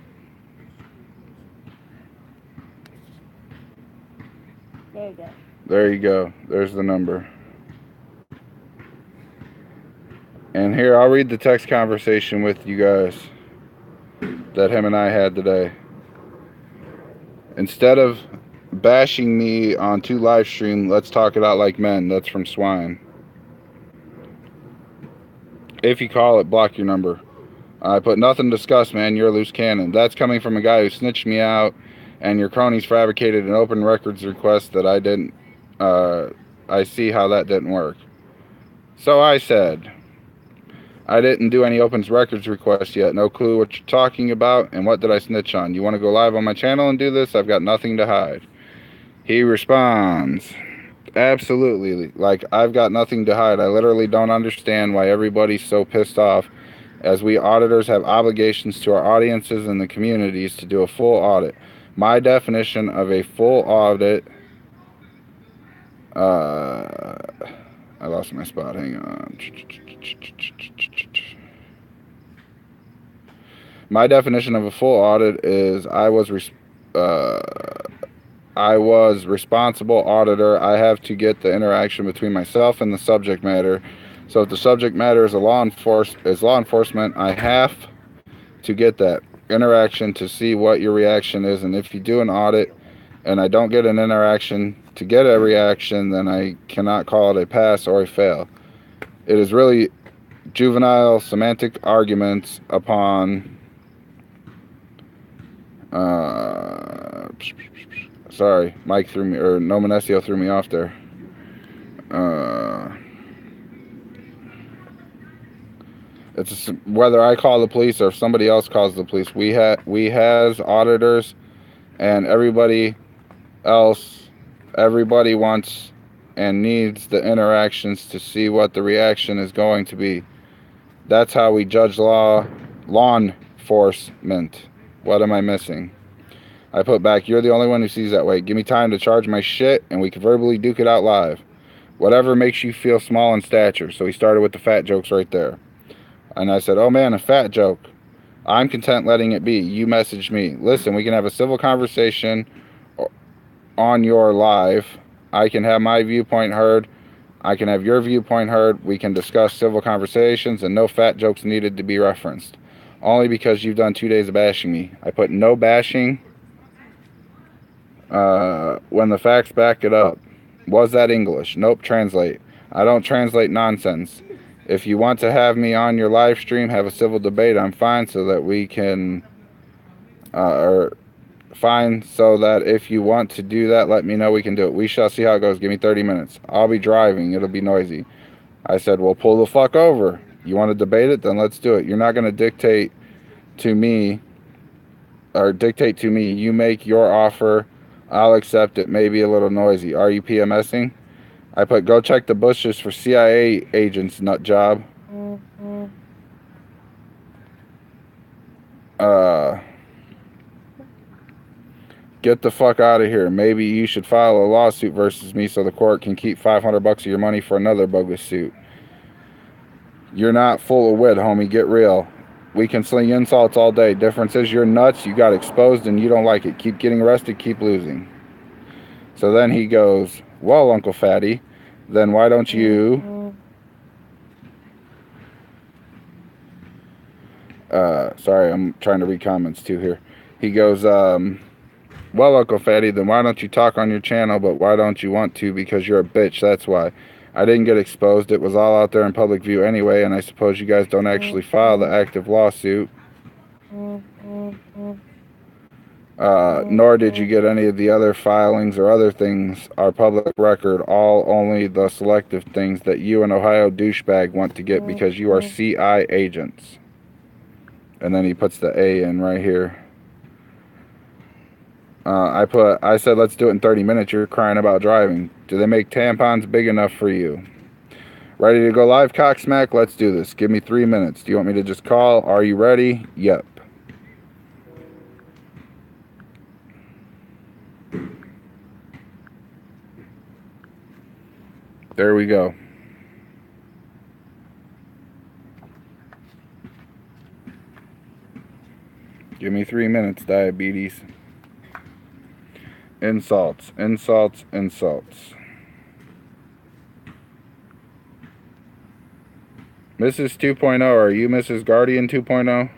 [SPEAKER 1] There you go.
[SPEAKER 2] There you go. There's the number. And here, I'll read the text conversation with you guys that him and I had today. Instead of bashing me on 2 live stream, let's talk it out like men. That's from Swine. If you call it, block your number. I put nothing to discuss, man. You're a loose cannon. That's coming from a guy who snitched me out, and your cronies fabricated an open records request that I didn't. I see how that didn't work. So I said, I didn't do any opens records requests yet. No clue what you're talking about, and what did I snitch on? You want to go live on my channel and do this? I've got nothing to hide. He responds, absolutely. Like, I've got nothing to hide. I literally don't understand why everybody's so pissed off, as we auditors have obligations to our audiences and the communities to do a full audit. My definition of a full audit, I lost my spot. Hang on. My definition of a full audit is I was responsible auditor. I have to get the interaction between myself and the subject matter. So if the subject matter is law enforcement, I have to get that interaction to see what your reaction is. And if you do an audit and I don't get an interaction to get a reaction, then I cannot call it a pass or a fail. It is really juvenile semantic arguments upon sorry, Mike threw me, or Nomenesio threw me off there. It's whether I call the police or if somebody else calls the police. We has auditors, and everybody else, everybody wants and needs the interactions to see what the reaction is going to be. That's how we judge law enforcement. What am I missing? I put back, you're the only one who sees that way. Give me time to charge my shit, and we can verbally duke it out live. Whatever makes you feel small in stature. So he started with the fat jokes right there. And I said, oh man, a fat joke. I'm content letting it be. You messaged me. Listen, we can have a civil conversation on your live. I can have my viewpoint heard. I can have your viewpoint heard. We can discuss civil conversations, and no fat jokes needed to be referenced. Only because you've done 2 days of bashing me. I put no bashing when the facts back it up. Was that English? Nope, translate. I don't translate nonsense. If you want to have me on your live stream, have a civil debate, I'm fine so that we can, fine so that if you want to do that, let me know, we can do it. We shall see how it goes. Give me 30 minutes. I'll be driving. It'll be noisy. I said, well, pull the fuck over. You want to debate it? Then let's do it. You're not going to dictate to me. You make your offer. I'll accept it. Maybe a little noisy. Are you PMSing? I put, go check the bushes for CIA agents, nut job. Get the fuck out of here. Maybe you should file a lawsuit versus me so the court can keep $500 of your money for another bogus suit. You're not full of wit, homie. Get real. We can sling insults all day. Difference is you're nuts. You got exposed and you don't like it. Keep getting arrested. Keep losing. So then he goes, well, Uncle Fatty, then why don't you... sorry, I'm trying to read comments too here. He goes, well, Uncle Fatty, then why don't you talk on your channel, but why don't you want to? Because you're a bitch, that's why. I didn't get exposed. It was all out there in public view anyway, and I suppose you guys don't actually file the active lawsuit. Nor did you get any of the other filings or other things are public record, all only the selective things that you and Ohio douchebag want to get because you are CI agents. And then he puts the A in right here. I said, let's do it in 30 minutes. You're crying about driving. Do they make tampons big enough for you? Ready to go live, Cocksmack? Let's do this. Give me 3 minutes. Do you want me to just call? Are you ready? Yep. There we go. Give me 3 minutes, diabetes. Insults, insults, insults. Mrs. 2.0, are you Mrs. Guardian 2.0?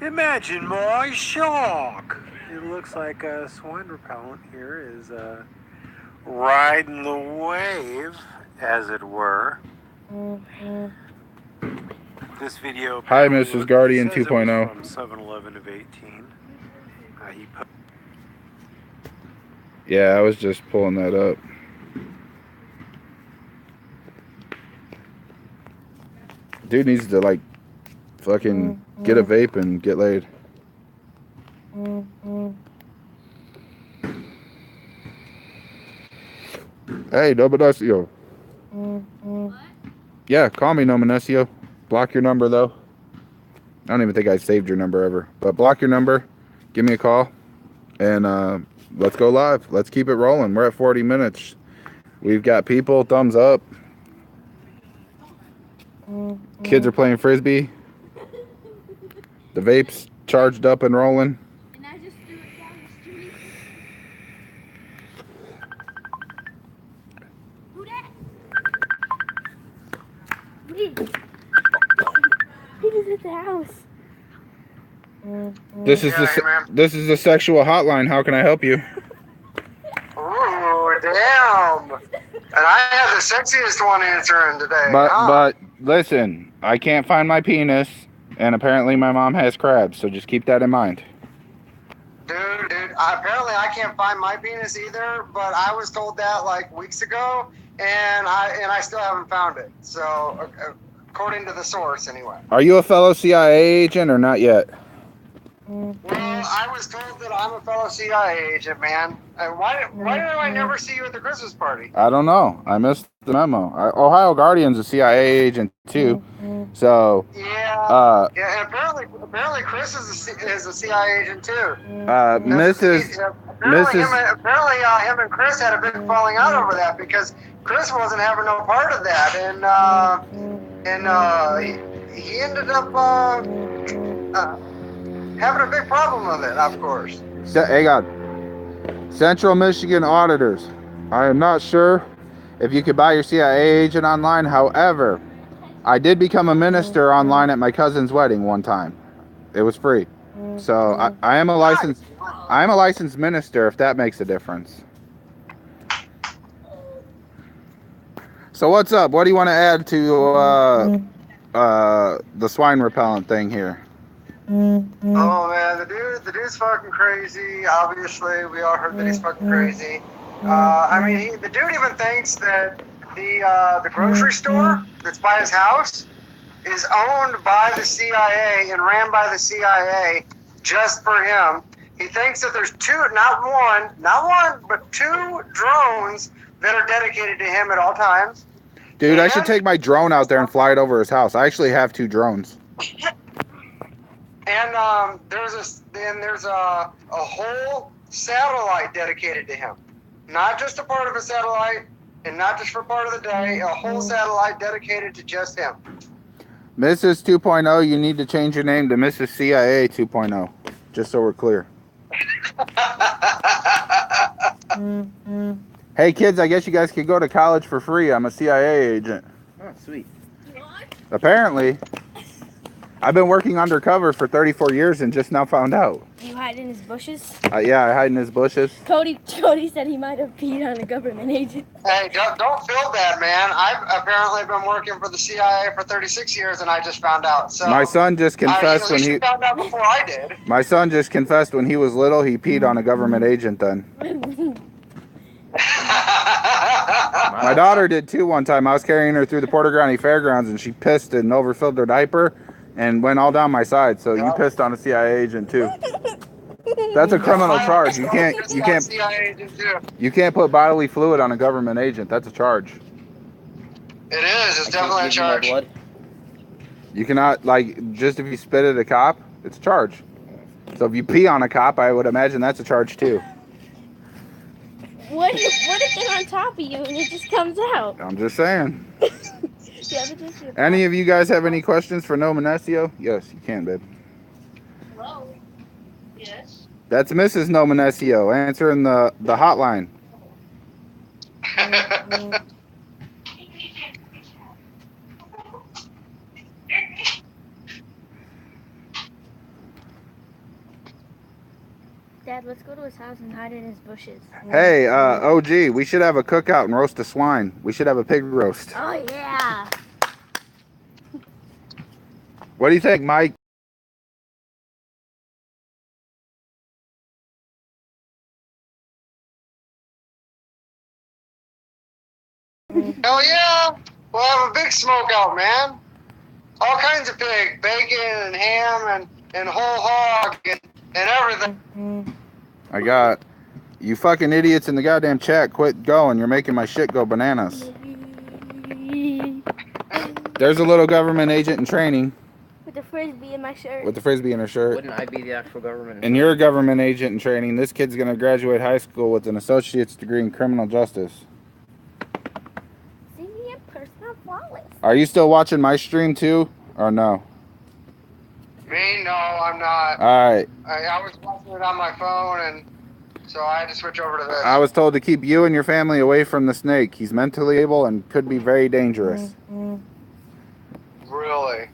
[SPEAKER 4] Imagine my shock. It looks like a swine repellent here is riding the wave, as it were. This video.
[SPEAKER 2] Hi, Mrs. Guardian 2.0.
[SPEAKER 4] From 7/11 of 18.
[SPEAKER 2] Yeah, I was just pulling that up. Dude needs to like fucking get a vape and get laid. Hey, Nomenesio. Yeah, call me Nomenesio. Block your number though. I don't even think I saved your number ever. But block your number. Give me a call. And let's go live. Let's keep it rolling. We're at 40 minutes. We've got people. Thumbs up. Kids are playing frisbee. The vape's charged up and rolling.
[SPEAKER 1] And I just threw it down the street. Who that? Me. He was at the house.
[SPEAKER 2] This is this is the sexual hotline. How can I help you?
[SPEAKER 4] Ooh, damn. And I have the sexiest one answering today.
[SPEAKER 2] But listen, I can't find my penis, and apparently my mom has crabs, so just keep that in mind.
[SPEAKER 4] Dude, apparently I can't find my penis either, but I was told that like weeks ago, and I still haven't found it. So, according to the source, anyway.
[SPEAKER 2] Are you a fellow CIA agent or not yet?
[SPEAKER 4] Well, I was told that I'm a fellow CIA agent, man. And why did I never see you at the Christmas party?
[SPEAKER 2] I don't know. I missed the memo. Ohio Guardian's a CIA agent too, so.
[SPEAKER 4] Yeah. And apparently Chris is a CIA agent too.
[SPEAKER 2] Apparently
[SPEAKER 4] him and Chris had a big falling out over that because Chris wasn't having no part of that, and he ended up having a big problem with it, of course.
[SPEAKER 2] Hey, God. Central Michigan auditors. I am not sure if you could buy your CIA agent online. However, I did become a minister online at my cousin's wedding one time. It was free. So I am a licensed minister, if that makes a difference. So what's up? What do you want to add to the swine repellent thing here?
[SPEAKER 4] Oh man, the dude's fucking crazy. Obviously, we all heard that he's fucking crazy. I mean, the dude even thinks that the grocery store that's by his house is owned by the CIA and ran by the CIA just for him. He thinks that there's not one, but 2 drones that are dedicated to him at all times.
[SPEAKER 2] Dude, I should take my drone out there and fly it over his house. I actually have 2 drones.
[SPEAKER 4] And there's a whole satellite dedicated to him. Not just a part of a satellite, and not just for part of the day, a whole satellite dedicated to just him.
[SPEAKER 2] Mrs. 2.0, you need to change your name to Mrs. CIA 2.0, just so we're clear. Hey kids, I guess you guys could go to college for free. I'm a CIA agent.
[SPEAKER 5] Oh, sweet.
[SPEAKER 1] What?
[SPEAKER 2] Apparently. I've been working undercover for 34 years and just now found out.
[SPEAKER 1] You hide in his bushes?
[SPEAKER 2] Yeah, I hide in his bushes.
[SPEAKER 1] Cody said he might have peed on a government agent.
[SPEAKER 4] Hey, don't feel bad, man. I've apparently been working for the CIA for 36 years, and I just found out. So
[SPEAKER 2] my son just confessed when he
[SPEAKER 4] found out before I did.
[SPEAKER 2] My son just confessed when he was little he peed on a government agent then. My daughter did too one time. I was carrying her through the Porter County Fairgrounds and she pissed and overfilled her diaper and went all down my side. So you pissed on a CIA agent too. That's a criminal charge. You can't put bodily fluid on a government agent. That's a charge.
[SPEAKER 4] It is. It's definitely a charge.
[SPEAKER 2] You cannot, like, just if you spit at a cop, it's a charge. So if you pee on a cop, I would imagine that's a charge too.
[SPEAKER 1] What if they're on top of you and it just comes out?
[SPEAKER 2] I'm just saying.
[SPEAKER 1] Yeah,
[SPEAKER 2] Any of you guys have any questions for No Menesio? Yes, you can, babe.
[SPEAKER 6] Hello. Yes.
[SPEAKER 2] That's Mrs. No Menesio answering the hotline.
[SPEAKER 1] Dad, let's go to his house and hide in his bushes.
[SPEAKER 2] Hey, OG, we should have a cookout and roast a swine. We should have a pig roast.
[SPEAKER 1] Oh, yeah.
[SPEAKER 2] What do you think, Mike?
[SPEAKER 4] Hell yeah! We'll have a big smoke out, man. All kinds of pig, bacon and ham and whole hog and everything.
[SPEAKER 2] I got you fucking idiots in the goddamn chat. Quit going. You're making my shit go bananas. There's a little government agent in training.
[SPEAKER 1] With the frisbee in my shirt.
[SPEAKER 2] With the frisbee in her shirt.
[SPEAKER 5] Wouldn't I be the actual government?
[SPEAKER 2] And you're a government agent in training. This kid's gonna graduate high school with an associate's degree in criminal justice.
[SPEAKER 1] See me in person, I'm flawless.
[SPEAKER 2] Are you still watching my stream too, or no?
[SPEAKER 4] Me? No, I'm not.
[SPEAKER 2] All right.
[SPEAKER 4] I was watching it on my phone, and so I had to switch over to this.
[SPEAKER 2] I was told to keep you and your family away from the snake. He's mentally able and could be very dangerous.
[SPEAKER 4] Really?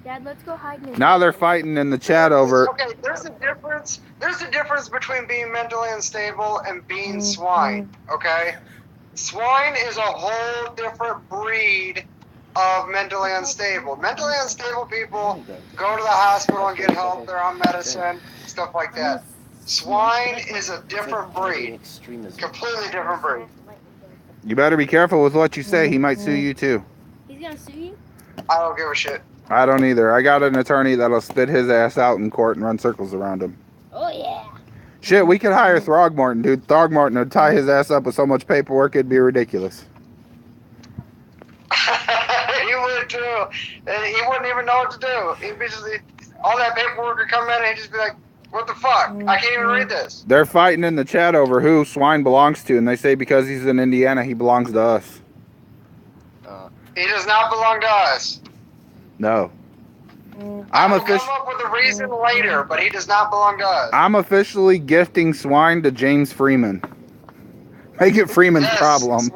[SPEAKER 1] Dad, let's go hide in his
[SPEAKER 2] Now they're fighting in the chat over.
[SPEAKER 4] Okay, there's a difference. There's a difference between being mentally unstable and being swine. Okay, swine is a whole different breed of mentally unstable. Mentally unstable people go to the hospital and get help. They're on medicine, stuff like that. Swine is a different breed, completely different breed.
[SPEAKER 2] You better be careful with what you say. He might sue you too.
[SPEAKER 1] He's gonna sue you?
[SPEAKER 4] I don't give a shit.
[SPEAKER 2] I don't either. I got an attorney that'll spit his ass out in court and run circles around him.
[SPEAKER 1] Oh yeah.
[SPEAKER 2] Shit, we could hire Throgmorton, dude. Throgmorton would tie his ass up with so much paperwork, it'd be ridiculous.
[SPEAKER 4] He would too. And he wouldn't even know what to do. He'd be just, all that paperwork would come in and he'd just be like, what the fuck? I can't even read this.
[SPEAKER 2] They're fighting in the chat over who Swine belongs to, and they say because he's in Indiana, he belongs to us.
[SPEAKER 4] He does not belong to us.
[SPEAKER 2] No.
[SPEAKER 4] I'll come up with a reason later, but he does not belong to us.
[SPEAKER 2] I'm officially gifting Swine to James Freeman. Make it Freeman's problem.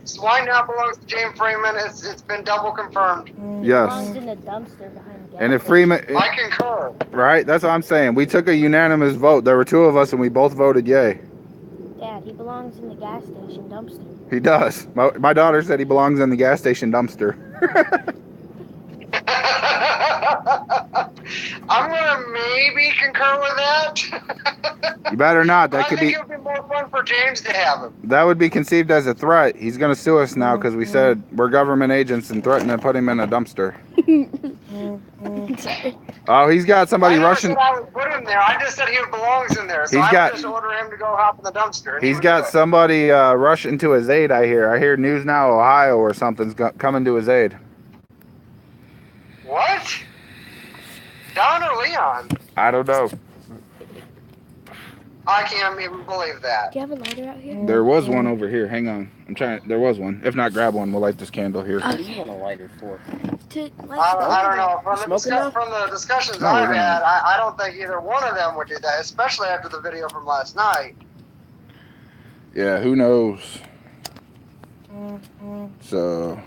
[SPEAKER 4] Swine now belongs to James Freeman. It's been double confirmed.
[SPEAKER 2] Yes.
[SPEAKER 1] Belongs in the dumpster behind the gas
[SPEAKER 2] And if
[SPEAKER 1] station.
[SPEAKER 2] Freeman,
[SPEAKER 4] I concur.
[SPEAKER 2] right? That's what I'm saying. We took a unanimous vote. There were two of us, and we both voted yay.
[SPEAKER 1] Dad, he belongs in the gas station dumpster.
[SPEAKER 2] He does. My daughter said he belongs in the gas station dumpster.
[SPEAKER 4] I'm gonna maybe concur with that.
[SPEAKER 2] You better not. That
[SPEAKER 4] I
[SPEAKER 2] could
[SPEAKER 4] think
[SPEAKER 2] be.
[SPEAKER 4] it would be more fun for James to have him.
[SPEAKER 2] That would be conceived as a threat. He's going to sue us now because we said we're government agents and threatened to put him in a dumpster.
[SPEAKER 1] Sorry.
[SPEAKER 2] Oh, he's got somebody
[SPEAKER 4] I never
[SPEAKER 2] rushing.
[SPEAKER 4] said I would put him there. I just said he belongs in there. So
[SPEAKER 2] He's
[SPEAKER 4] I
[SPEAKER 2] got-
[SPEAKER 4] would just order him to go hop in the dumpster. and he
[SPEAKER 2] He's
[SPEAKER 4] would
[SPEAKER 2] got
[SPEAKER 4] do it.
[SPEAKER 2] somebody rushing to his aid. I hear News Now Ohio or something's coming to his aid.
[SPEAKER 4] What? Don or Leon?
[SPEAKER 2] I don't know.
[SPEAKER 4] I can't even believe that.
[SPEAKER 1] Do you have a lighter out here?
[SPEAKER 2] There was one over here. Hang on. I'm trying. There was one. If not, grab one. We'll light this candle here.
[SPEAKER 5] What do you want a lighter for?
[SPEAKER 1] To,
[SPEAKER 4] I don't know.
[SPEAKER 5] Smoking now?
[SPEAKER 4] From the discussions
[SPEAKER 2] No, we're
[SPEAKER 4] I've
[SPEAKER 2] gonna-
[SPEAKER 4] had, I don't think either one of them would do that, especially after the video from last night.
[SPEAKER 2] Yeah. Who knows? So.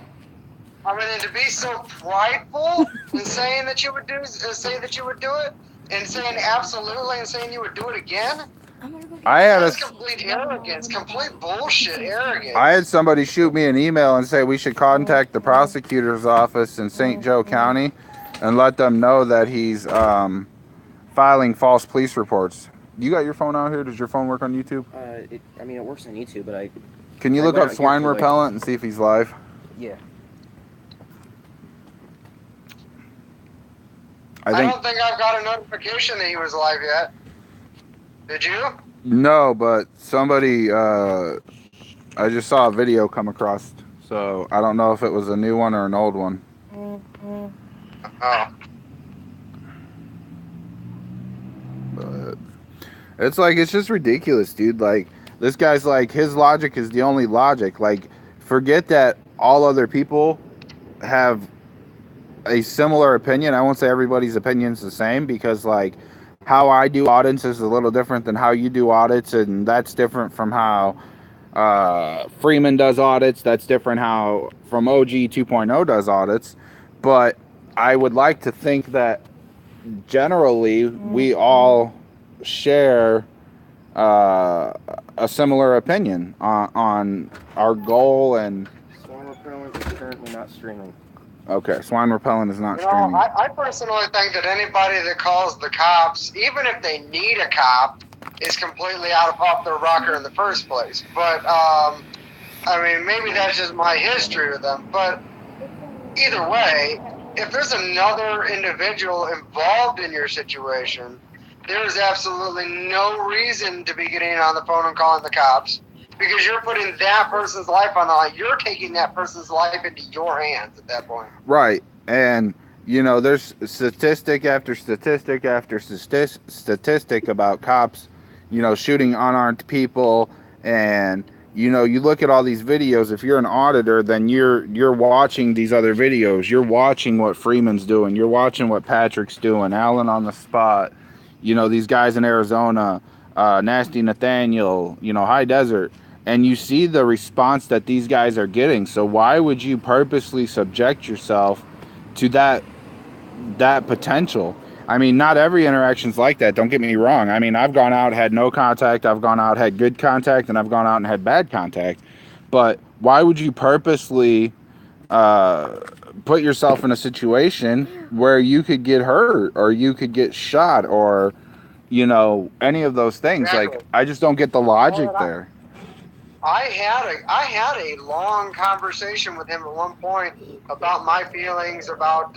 [SPEAKER 4] I mean, and to be so prideful in saying that you would say that you would do it, and saying absolutely and saying you would do it again,
[SPEAKER 1] I'm gonna go get
[SPEAKER 2] I had a.
[SPEAKER 4] that's complete arrogance, complete bullshit arrogance.
[SPEAKER 2] I had somebody shoot me an email and say we should contact the prosecutor's office in St. Joe County and let them know that he's filing false police reports. You got your phone out here? Does your phone work on YouTube?
[SPEAKER 5] I mean, it works on YouTube, but
[SPEAKER 2] Can you
[SPEAKER 5] I
[SPEAKER 2] look
[SPEAKER 5] got
[SPEAKER 2] up
[SPEAKER 5] it here
[SPEAKER 2] swine
[SPEAKER 5] for, like-
[SPEAKER 2] repellent and see if he's live?
[SPEAKER 5] yeah.
[SPEAKER 2] I
[SPEAKER 4] I
[SPEAKER 2] think
[SPEAKER 4] don't think I've got a notification that he was live yet. Did you?
[SPEAKER 2] no, but somebody I just saw a video come across, so I don't know if it was a new one or an old one.
[SPEAKER 4] Oh.
[SPEAKER 2] But it's just ridiculous, dude. Like, this guy's like, his logic is the only logic. Like, forget that all other people have a similar opinion. I won't say everybody's opinion's the same, because like how I do audits is a little different than how you do audits, and that's different from how Freeman does audits. That's different how from OG 2.0 does audits. But I would like to think that generally we all share a similar opinion on our goal. And
[SPEAKER 5] Swine repellent is currently not streaming.
[SPEAKER 2] okay, swine repellent is not
[SPEAKER 4] You know,
[SPEAKER 2] streaming.
[SPEAKER 4] I personally think that anybody that calls the cops, even if they need a cop, is completely off their rocker in the first place. But, I mean, maybe that's just my history with them. But either way, if there's another individual involved in your situation, there is absolutely no reason to be getting on the phone and calling the cops, because you're putting that person's life on the line. You're taking that person's life into your hands at that point.
[SPEAKER 2] Right. And, you know, there's statistic after statistic after statistic about cops, you know, shooting unarmed people and you know, you look at all these videos. If you're an auditor, then you're watching these other videos. You're watching what Freeman's doing. You're watching what Patrick's doing. Allen on the spot. You know, these guys in Arizona, Nasty Nathaniel. You know, High Desert, and you see the response that these guys are getting. So why would you purposely subject yourself to that potential? I mean, not every interaction's like that. Don't get me wrong. I mean, I've gone out, had no contact. I've gone out, had good contact, and I've gone out and had bad contact. But why would you purposely uh, put yourself in a situation where you could get hurt or you could get shot or, you know, any of those things?
[SPEAKER 4] Exactly.
[SPEAKER 2] Like, I just don't get the logic
[SPEAKER 4] Well,
[SPEAKER 2] there.
[SPEAKER 4] I had a long conversation with him at one point about my feelings about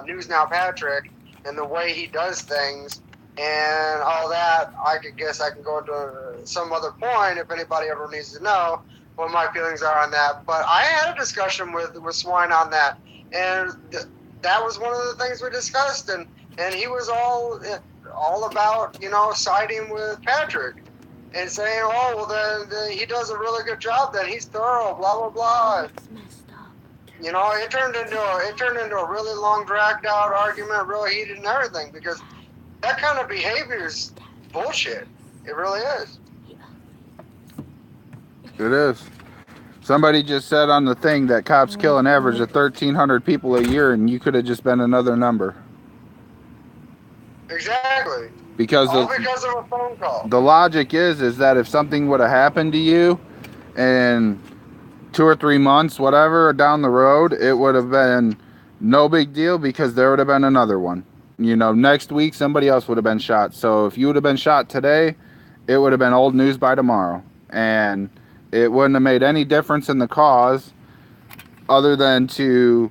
[SPEAKER 4] News Now Patrick and the way he does things and all that. I guess I can go into some other point if anybody ever needs to know what my feelings are on that. But I had a discussion with Swine on that, and that was one of the things we discussed, and he was all about, you know, siding with Patrick. And saying, oh, well, then he does a really good job. Then he's thorough. Blah blah blah.
[SPEAKER 1] It's messed up.
[SPEAKER 4] You know, it turned into a really long, dragged out argument, really heated and everything. Because that kind of behavior is bullshit. It really is.
[SPEAKER 2] It is. Somebody just said on the thing that cops kill an average of 1,300 people a year, and you could have just been another number.
[SPEAKER 4] Exactly.
[SPEAKER 2] Because
[SPEAKER 4] All because of a phone call.
[SPEAKER 2] the logic is that if something would have happened to you in 2 or 3 months, whatever, down the road, it would have been no big deal because there would have been another one. You know, next week somebody else would have been shot. So if you would have been shot today, it would have been old news by tomorrow. And it wouldn't have made any difference in the cause other than to,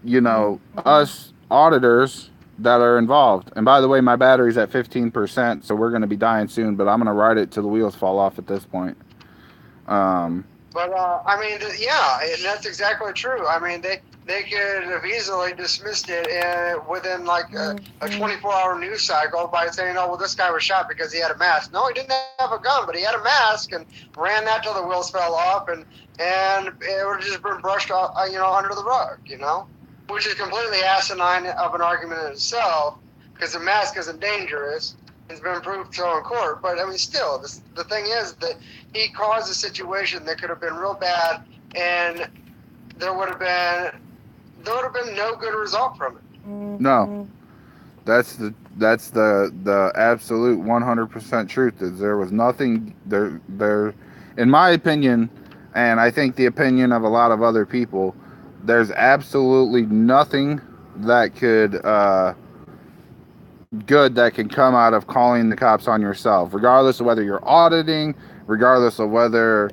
[SPEAKER 2] you know, us auditors that are involved. And by the way, my battery's at 15%, so we're going to be dying soon, but I'm going to ride it till the wheels fall off at this point.
[SPEAKER 4] But I mean, yeah, and that's exactly true. I mean, they could have easily dismissed it within like a 24-hour news cycle by saying, oh, well, this guy was shot because he had a mask. No, he didn't have a gun, but he had a mask and ran that till the wheels fell off, and it would have just been brushed off, you know, under the rug, you know, which is completely asinine of an argument in itself because the mask isn't dangerous. It's been proved so in court, but I mean, still, the thing is that he caused a situation that could have been real bad, and there would have been no good result from it.
[SPEAKER 2] No, that's the absolute 100% truth. Is there was nothing there, in my opinion, and I think the opinion of a lot of other people. There's absolutely nothing that could good that can come out of calling the cops on yourself, regardless of whether you're auditing, regardless of whether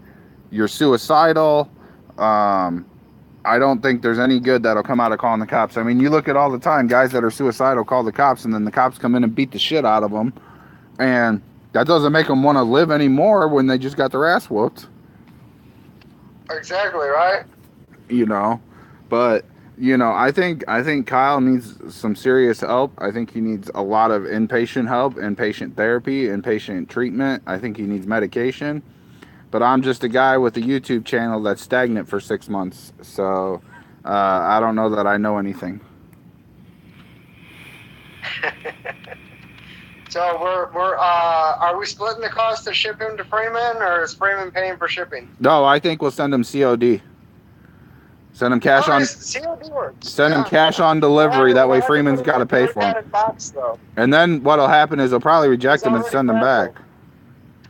[SPEAKER 2] you're suicidal. I don't think there's any good that'll come out of calling the cops. I mean, you look at all the time, guys that are suicidal call the cops, and then the cops come in and beat the shit out of them, and that doesn't make them want to live anymore when they just got their ass whooped.
[SPEAKER 4] Exactly, right?
[SPEAKER 2] You know, but you know, I think Kyle needs some serious help. I think he needs a lot of inpatient help, inpatient therapy, inpatient treatment. I think he needs medication. But I'm just a guy with a YouTube channel that's stagnant for 6 months, so I don't know that I know anything.
[SPEAKER 4] So are we splitting the cost to ship him to Freeman, or is Freeman paying for shipping?
[SPEAKER 2] No, I think we'll send him COD. Send him cash on.
[SPEAKER 4] COD works.
[SPEAKER 2] Send him cash on delivery. That way Freeman's got to pay for him. And then what'll happen is he'll probably reject him and send him back.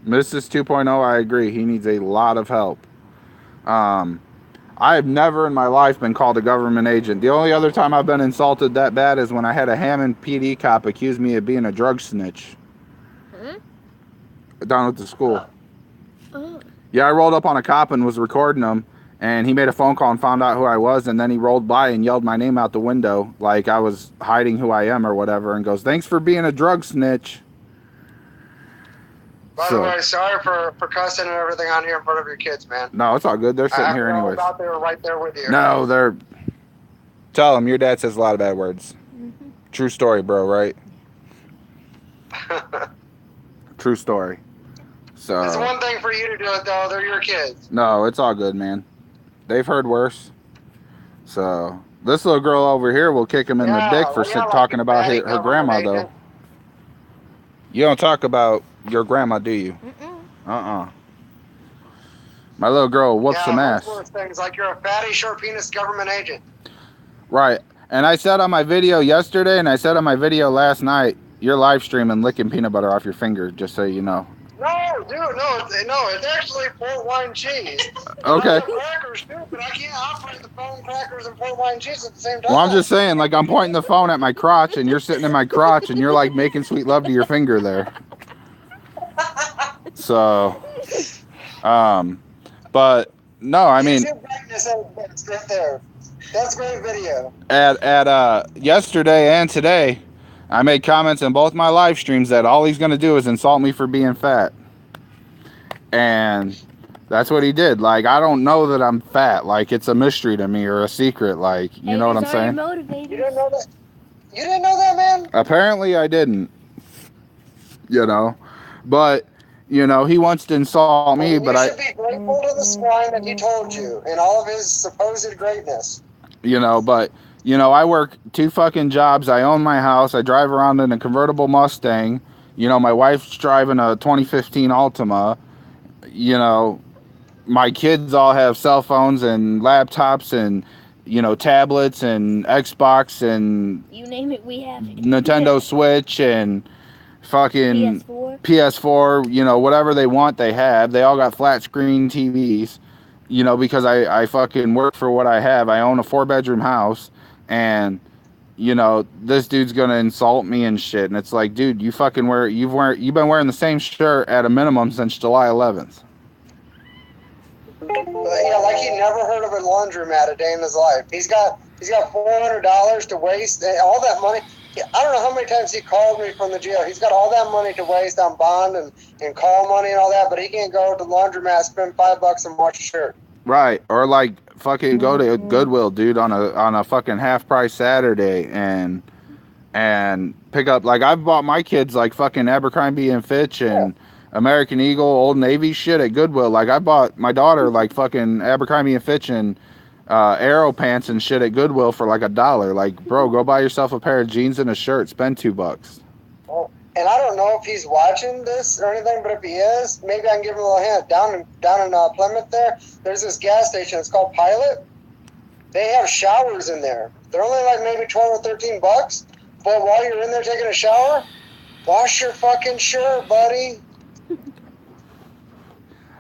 [SPEAKER 2] Mrs. 2.0, I agree. He needs a lot of help. I have never in my life been called a government agent. The only other time I've been insulted that bad is when I had a Hammond PD cop accuse me of being a drug snitch. Down at the school. Yeah, I rolled up on a cop and was recording him, and he made a phone call and found out who I was, and then he rolled by and yelled my name out the window like I was hiding who I am or whatever, and goes, "Thanks for being a drug snitch."
[SPEAKER 4] By the way, sorry for cussing and everything on here in front of your kids, man.
[SPEAKER 2] No, it's all good. They're sitting here anyways.
[SPEAKER 4] I thought they were right there with you.
[SPEAKER 2] No, they're... Tell them, your dad says a lot of bad words. True story, bro, right? True story. So
[SPEAKER 4] It's one thing for you to do it, though. They're your kids.
[SPEAKER 2] no, it's all good, man. They've heard worse. So this little girl over here will kick him in the dick for
[SPEAKER 4] like
[SPEAKER 2] talking
[SPEAKER 4] a
[SPEAKER 2] about
[SPEAKER 4] fatty
[SPEAKER 2] her
[SPEAKER 4] government
[SPEAKER 2] grandma,
[SPEAKER 4] agent.
[SPEAKER 2] though. You don't talk about your grandma, do you?
[SPEAKER 1] Mm-mm.
[SPEAKER 2] My little girl will whoop
[SPEAKER 4] Yeah,
[SPEAKER 2] some
[SPEAKER 4] much
[SPEAKER 2] ass.
[SPEAKER 4] worse things like you're a fatty, short penis government agent.
[SPEAKER 2] Right. And I said on my video yesterday, and I said on my video last night, you're live streaming licking peanut butter off your finger, just so you know.
[SPEAKER 4] No, dude, no, it's actually port wine cheese.
[SPEAKER 2] Okay.
[SPEAKER 4] I have crackers too, but I can't operate the phone, crackers, and port wine cheese at the same time.
[SPEAKER 2] Well, I'm just saying, like, I'm pointing the phone at my crotch, and you're sitting in my crotch, and you're, like, making sweet love to your finger there. So, but, no, I mean...
[SPEAKER 4] YouTube brightness is right there. That's a great video.
[SPEAKER 2] At yesterday and today, I made comments in both my live streams that all he's going to do is insult me for being fat. And that's what he did. Like, I don't know that I'm fat. Like, it's a mystery to me or a secret. Like, you know what I'm saying?
[SPEAKER 4] You didn't know that? You didn't know that, man?
[SPEAKER 2] Apparently I didn't. You know? But, you know, he wants to insult me, but
[SPEAKER 4] You should be grateful to the swine that he told you in all of his supposed greatness.
[SPEAKER 2] You know, but, you know, I work 2 fucking jobs. I own my house. I drive around in a convertible Mustang. You know, my wife's driving a 2015 Altima. You know, my kids all have cell phones and laptops and, you know, tablets and Xbox and...
[SPEAKER 1] You name it, we have it.
[SPEAKER 2] Nintendo Switch and fucking PS4, you know, whatever they want, they have. They all got flat screen TVs, you know, because I fucking work for what I have. I own a 4-bedroom house, and, you know, this dude's gonna insult me and shit. And it's like, dude, you've been wearing the same shirt at a minimum since July 11th.
[SPEAKER 4] Yeah, like he never heard of a laundromat a day in his life. He's got $400 to waste. All that money. I don't know how many times he called me from the jail. He's got all that money to waste on bond and call money and all that, but he can't go to the laundromat, spend $5 and wash a shirt.
[SPEAKER 2] Right, or like fucking go to Goodwill, dude, on a fucking half price Saturday and pick up. Like, I've bought my kids like fucking Abercrombie and Fitch and American Eagle, Old Navy shit at Goodwill. Like, I bought my daughter like fucking Abercrombie and Fitch and Aero pants and shit at Goodwill for like $1. Like, bro, go buy yourself a pair of jeans and a shirt. Spend $2.
[SPEAKER 4] Oh, and I don't know if he's watching this or anything, but if he is, maybe I can give him a little hint. Down in Plymouth there's this gas station. It's called Pilot. They have showers in there. They're only like maybe $12 or $13, but while you're in there taking a shower, wash your fucking shirt, buddy.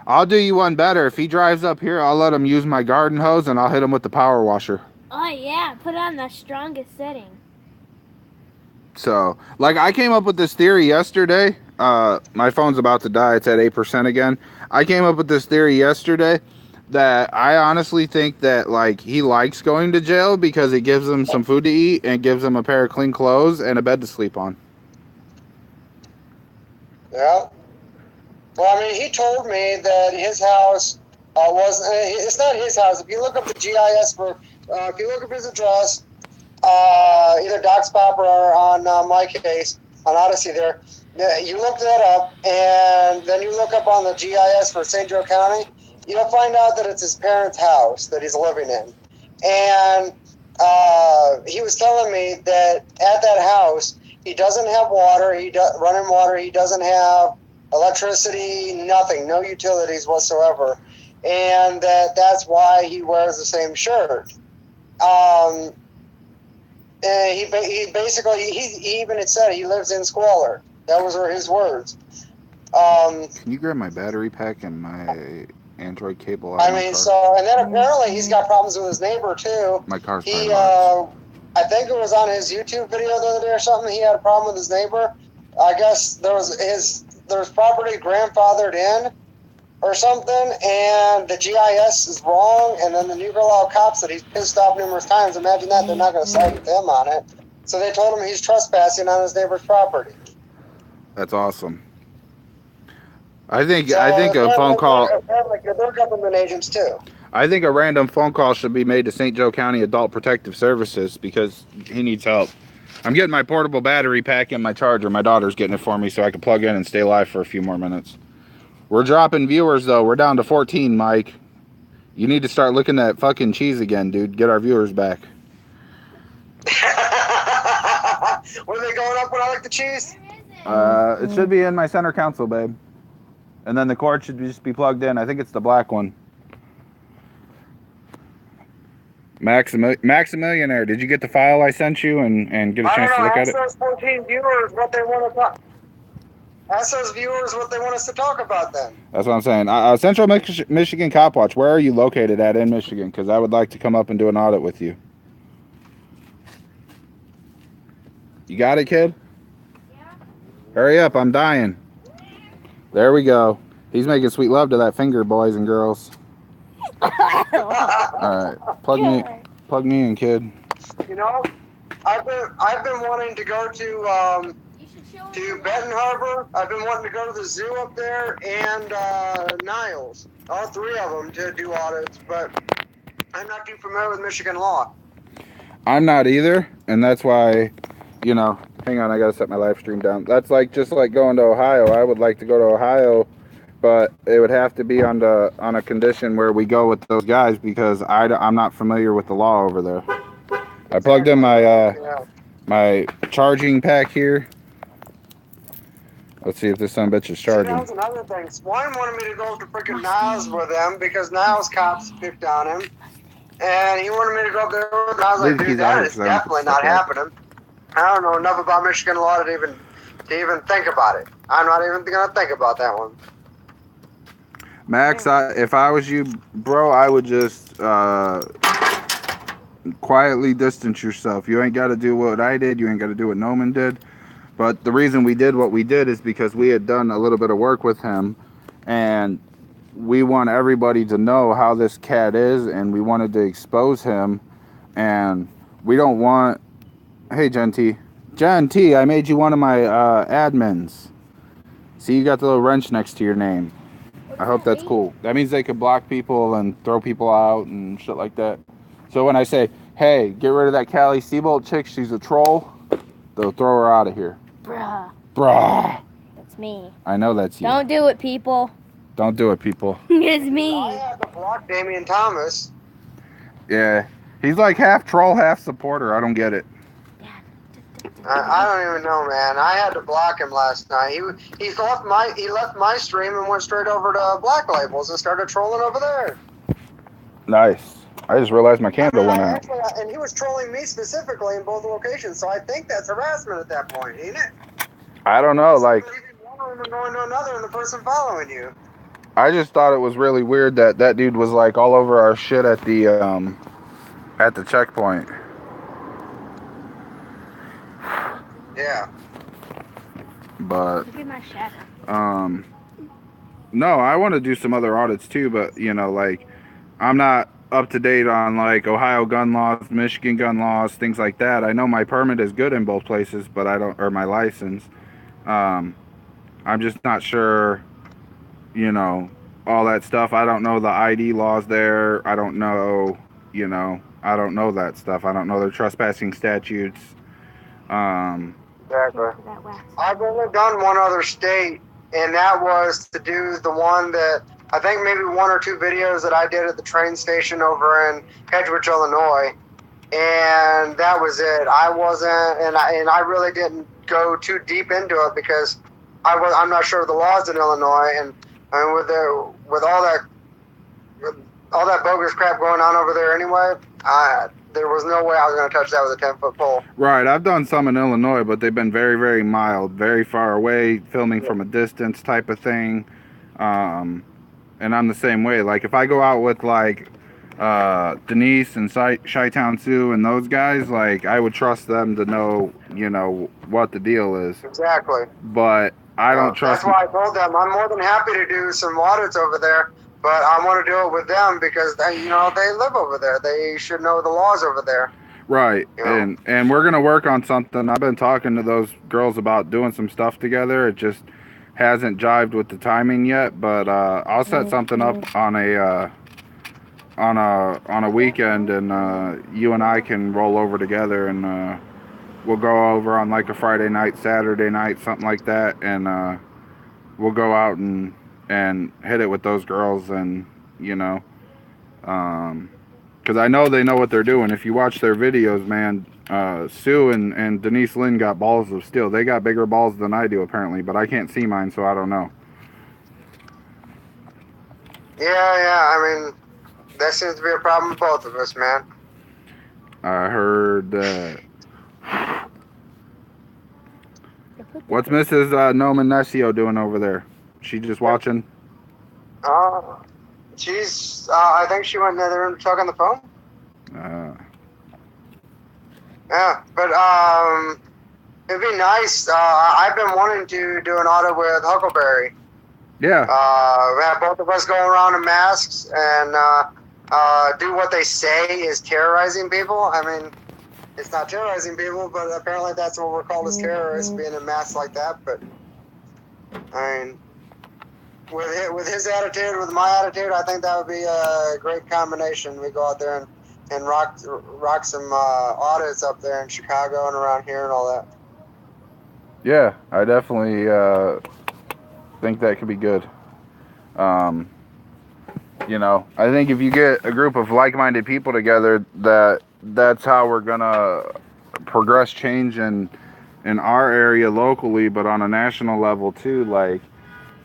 [SPEAKER 2] I'll do you one better. If he drives up here, I'll let him use my garden hose and I'll hit him with the power washer.
[SPEAKER 1] Oh yeah, put on the strongest setting.
[SPEAKER 2] So, like, I came up with this theory yesterday. My phone's about to die. It's at 8% again. I came up with this theory yesterday that I honestly think that, like, he likes going to jail because it gives him some food to eat and gives him a pair of clean clothes and a bed to sleep on.
[SPEAKER 4] Yeah. Well, I mean, he told me that his house it's not his house. If you look up the GIS if you look up his address, either DocSpop or on my case, on Odyssey there, you look that up, and then you look up on the GIS for St. Joe County, you'll find out that it's his parents' house that he's living in. And he was telling me that at that house, he doesn't have water, running water, he doesn't have electricity, nothing, no utilities whatsoever, and that's why he wears the same shirt. And he basically even had said he lives in squalor. That was his words.
[SPEAKER 2] Can you grab my battery pack and my Android cable out of my car?
[SPEAKER 4] So, and then apparently he's got problems with his neighbor too.
[SPEAKER 2] My car's
[SPEAKER 4] I think it was on his YouTube video the other day or something. He had a problem with his neighbor. I guess there's property grandfathered in or something, and the GIS is wrong, and then the New Girl cops that he's pissed off numerous times. Imagine that, they're not going to side with him on it. So they told him he's trespassing on his neighbor's property.
[SPEAKER 2] That's awesome. I think a phone call.
[SPEAKER 4] They're government agents too.
[SPEAKER 2] I think a random phone call should be made to St. Joe County Adult Protective Services because he needs help. I'm getting my portable battery pack and my charger. My daughter's getting it for me so I can plug in and stay live for a few more minutes. We're dropping viewers though. We're down to 14, Mike. You need to start looking at fucking cheese again, dude. Get our viewers back.
[SPEAKER 4] Were they going up when I like the cheese?
[SPEAKER 2] It should be in my center console, babe. And then the cord should just be plugged in. I think it's the black one. Maximillionaire, did you get the file I sent you and get a chance to look at it?
[SPEAKER 4] Ask those 14 viewers what they want to talk. Ask those viewers what they want us to talk about then.
[SPEAKER 2] That's what I'm saying. Central Michigan Cop Watch, where are you located at in Michigan? Because I would like to come up and do an audit with you. You got it, kid? Yeah. Hurry up, I'm dying. There we go. He's making sweet love to that finger, boys and girls. All right, plug me in, kid.
[SPEAKER 4] You know, I've been wanting to go to Benton Harbor. I've been wanting to go to the zoo up there and Niles, all three of them, to do audits. But I'm not too familiar with Michigan law.
[SPEAKER 2] I'm not either, and that's why, you know. Hang on, I gotta set my live stream down. That's like just like going to Ohio. I would like to go to Ohio, but it would have to be on a condition where we go with those guys because I'm not familiar with the law over there. I plugged in my charging pack here. Let's see if this son bitch is charging.
[SPEAKER 4] That was another thing. Swine wanted me to go to freaking Niles with him because Niles cops picked on him, and he wanted me to go up there with him. I was like, dude, that is definitely not happening. I don't know enough about Michigan law to even think about it. I'm not even going to think about that one.
[SPEAKER 2] Max, if I was you, bro, I would just quietly distance yourself. You ain't got to do what I did. You ain't got to do what Noman did. But the reason we did what we did is because we had done a little bit of work with him, and we want everybody to know how this cat is, and we wanted to expose him, and we don't want... Hey, Gen T, I made you one of my admins. See, you got the little wrench next to your name. I hope that's cool. That means they could block people and throw people out and shit like that. So when I say, hey, get rid of that Callie Seabolt chick, she's a troll, they'll throw her out of here. Bruh.
[SPEAKER 7] That's me.
[SPEAKER 2] I know that's you.
[SPEAKER 7] Don't do it, people.
[SPEAKER 2] Don't do it, people.
[SPEAKER 7] It's me.
[SPEAKER 4] I had to block Damian Thomas.
[SPEAKER 2] Yeah. He's like half troll, half supporter. I don't get it.
[SPEAKER 4] I don't even know, man. I had to block him last night. He left my stream and went straight over to Black Labels and started trolling over there.
[SPEAKER 2] Nice. I just realized my candle went out.
[SPEAKER 4] Actually, and he was trolling me specifically in both locations, so I think that's harassment at that point, ain't it?
[SPEAKER 2] I don't know, like...
[SPEAKER 4] One room and going to another and the person following you.
[SPEAKER 2] I just thought it was really weird that dude was like all over our shit at the checkpoint.
[SPEAKER 4] Yeah.
[SPEAKER 2] But
[SPEAKER 1] Look at my shadow.
[SPEAKER 2] no, I want to do some other audits too, but you know, like I'm not up to date on like Ohio gun laws, Michigan gun laws, things like that. I know my permit is good in both places, but I don't, or my license. I'm just not sure, you know, all that stuff. I don't know the ID laws there. I don't know, you know, I don't know that stuff. I don't know their trespassing statutes.
[SPEAKER 4] Exactly. I've only done one other state, and that was to do the one that I think maybe one or two videos that I did at the train station over in Hedgewood, Illinois, and that was it. I wasn't, and I really didn't go too deep into it because I'm not sure of the laws in Illinois, and I mean with all that bogus crap going on over there anyway, there was no way I was going to touch that with a 10-foot pole.
[SPEAKER 2] Right, I've done some in Illinois, but they've been very, very mild, very far away, filming from a distance type of thing. And I'm the same way. Like, if I go out with, like, Denise and Chi-Town Sue and those guys, like, I would trust them to know, you know, what the deal is.
[SPEAKER 4] Exactly.
[SPEAKER 2] But I don't trust...
[SPEAKER 4] That's why I told them I'm more than happy to do some audits over there. But I want to do it with them because they live over there. They should know the laws over there.
[SPEAKER 2] Right,
[SPEAKER 4] you know?
[SPEAKER 2] and we're gonna work on something. I've been talking to those girls about doing some stuff together. It just hasn't jived with the timing yet. But I'll set something up on a weekend, and you and I can roll over together, and we'll go over on like a Friday night, Saturday night, something like that, and we'll go out and and hit it with those girls, and you know, because I know they know what they're doing. If you watch their videos, man, Sue and Denise Lynn got balls of steel. They got bigger balls than I do apparently, but I can't see mine, so I don't know.
[SPEAKER 4] Yeah, I mean, that seems to be a problem with both of us, man.
[SPEAKER 2] I heard that. What's Mrs. Noman Nesio doing over there? She just watching?
[SPEAKER 4] She's, I think she went in the other room to talk on the phone. Yeah, but it'd be nice. I've been wanting to do an auto with Huckleberry.
[SPEAKER 2] Yeah.
[SPEAKER 4] We have both of us go around in masks and do what they say is terrorizing people. I mean, it's not terrorizing people, but apparently that's what we're called as terrorists, being in masks like that. But I mean, with his attitude, with my attitude, I think that would be a great combination. We go out there and rock some audits up there in Chicago and around here and all that.
[SPEAKER 2] Yeah, I definitely think that could be good. You know, I think if you get a group of like-minded people together, that's how we're gonna progress change in our area locally, but on a national level too. Like,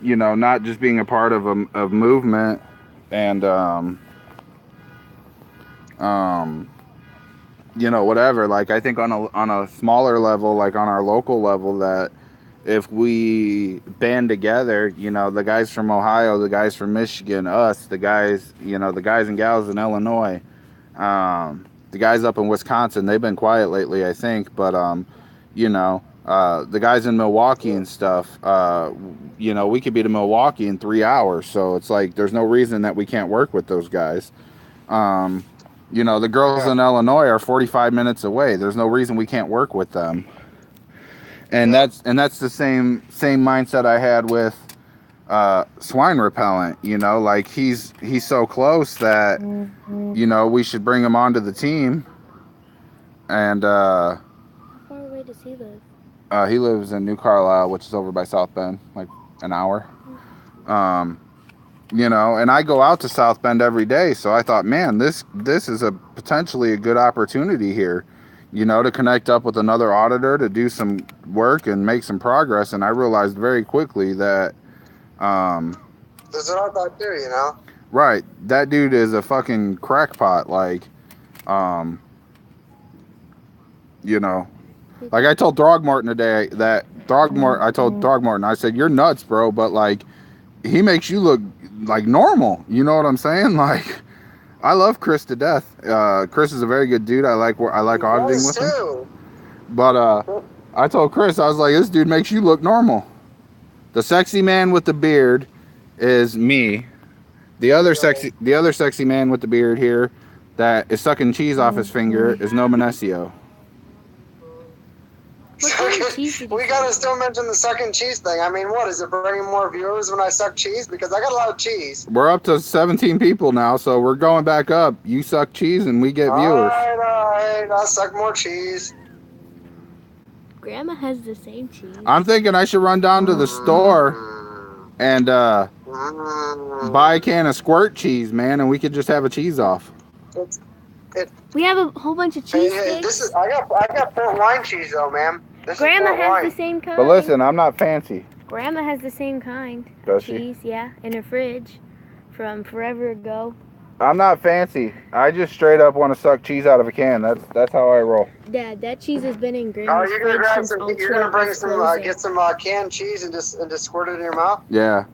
[SPEAKER 2] you know, not just being a part of a movement and you know, whatever. Like, I think on a smaller level, like on our local level, that if we band together, you know, the guys from Ohio, the guys from Michigan, us, the guys, you know, the guys and gals in Illinois, the guys up in Wisconsin, they've been quiet lately, I think, but you know, the guys in Milwaukee and stuff, you know, we could be to Milwaukee in 3 hours, so it's like there's no reason that we can't work with those guys. You know, the girls in Illinois are 45 minutes away. There's no reason we can't work with them. And that's the same mindset I had with swine repellent. You know, like he's so close that you know, we should bring him onto the team. And
[SPEAKER 7] How far away does he live?
[SPEAKER 2] he lives in New Carlisle, which is over by South Bend, like an hour. You know, and I go out to South Bend every day, so I thought, man, this is a potentially a good opportunity here, you know, to connect up with another auditor, to do some work and make some progress. And I realized very quickly that
[SPEAKER 4] That's what I thought too, you know.
[SPEAKER 2] right, that dude is a fucking crackpot. Like, you know, like I told Throgmorton today that I told Throgmorton, I said, you're nuts, bro, but like he makes you look like normal. You know what I'm saying? Like, I love Chris to death. Chris is a very good dude. I like auditing with him. But I told Chris, I was like, this dude makes you look normal. The sexy man with the beard is me. The other sexy man with the beard here that is sucking cheese off his finger is No Manesio.
[SPEAKER 4] We gotta still mention the sucking cheese thing. I mean, what is it bringing more viewers when I suck cheese? Because I got a lot of cheese.
[SPEAKER 2] We're up to 17 people now, so we're going back up. You suck cheese and we get viewers.
[SPEAKER 4] All right, I'll suck more cheese.
[SPEAKER 7] Grandma has the same cheese.
[SPEAKER 2] I'm thinking I should run down to the store and buy a can of squirt cheese, man, and we could just have a cheese off.
[SPEAKER 7] We have a whole bunch of cheese
[SPEAKER 4] Hey,
[SPEAKER 7] sticks.
[SPEAKER 4] I got port wine cheese though, man. This
[SPEAKER 7] Grandma
[SPEAKER 4] is port
[SPEAKER 7] has
[SPEAKER 4] wine.
[SPEAKER 7] the same kind.
[SPEAKER 2] But listen, I'm not fancy.
[SPEAKER 7] Grandma has the same kind.
[SPEAKER 2] Does she?
[SPEAKER 7] Cheese, yeah, in her fridge from forever ago.
[SPEAKER 2] I'm not fancy. I just straight up want to suck cheese out of a can. That's how I roll.
[SPEAKER 7] Dad, that cheese has been in
[SPEAKER 4] Oh,
[SPEAKER 7] Grandma's
[SPEAKER 4] you're gonna
[SPEAKER 7] fridge
[SPEAKER 4] grab
[SPEAKER 7] since
[SPEAKER 4] some.
[SPEAKER 7] On
[SPEAKER 4] You're gonna
[SPEAKER 7] Swine
[SPEAKER 4] bring
[SPEAKER 7] was
[SPEAKER 4] some.
[SPEAKER 7] closing.
[SPEAKER 4] Get some canned cheese and just squirt it in your mouth.
[SPEAKER 2] Yeah.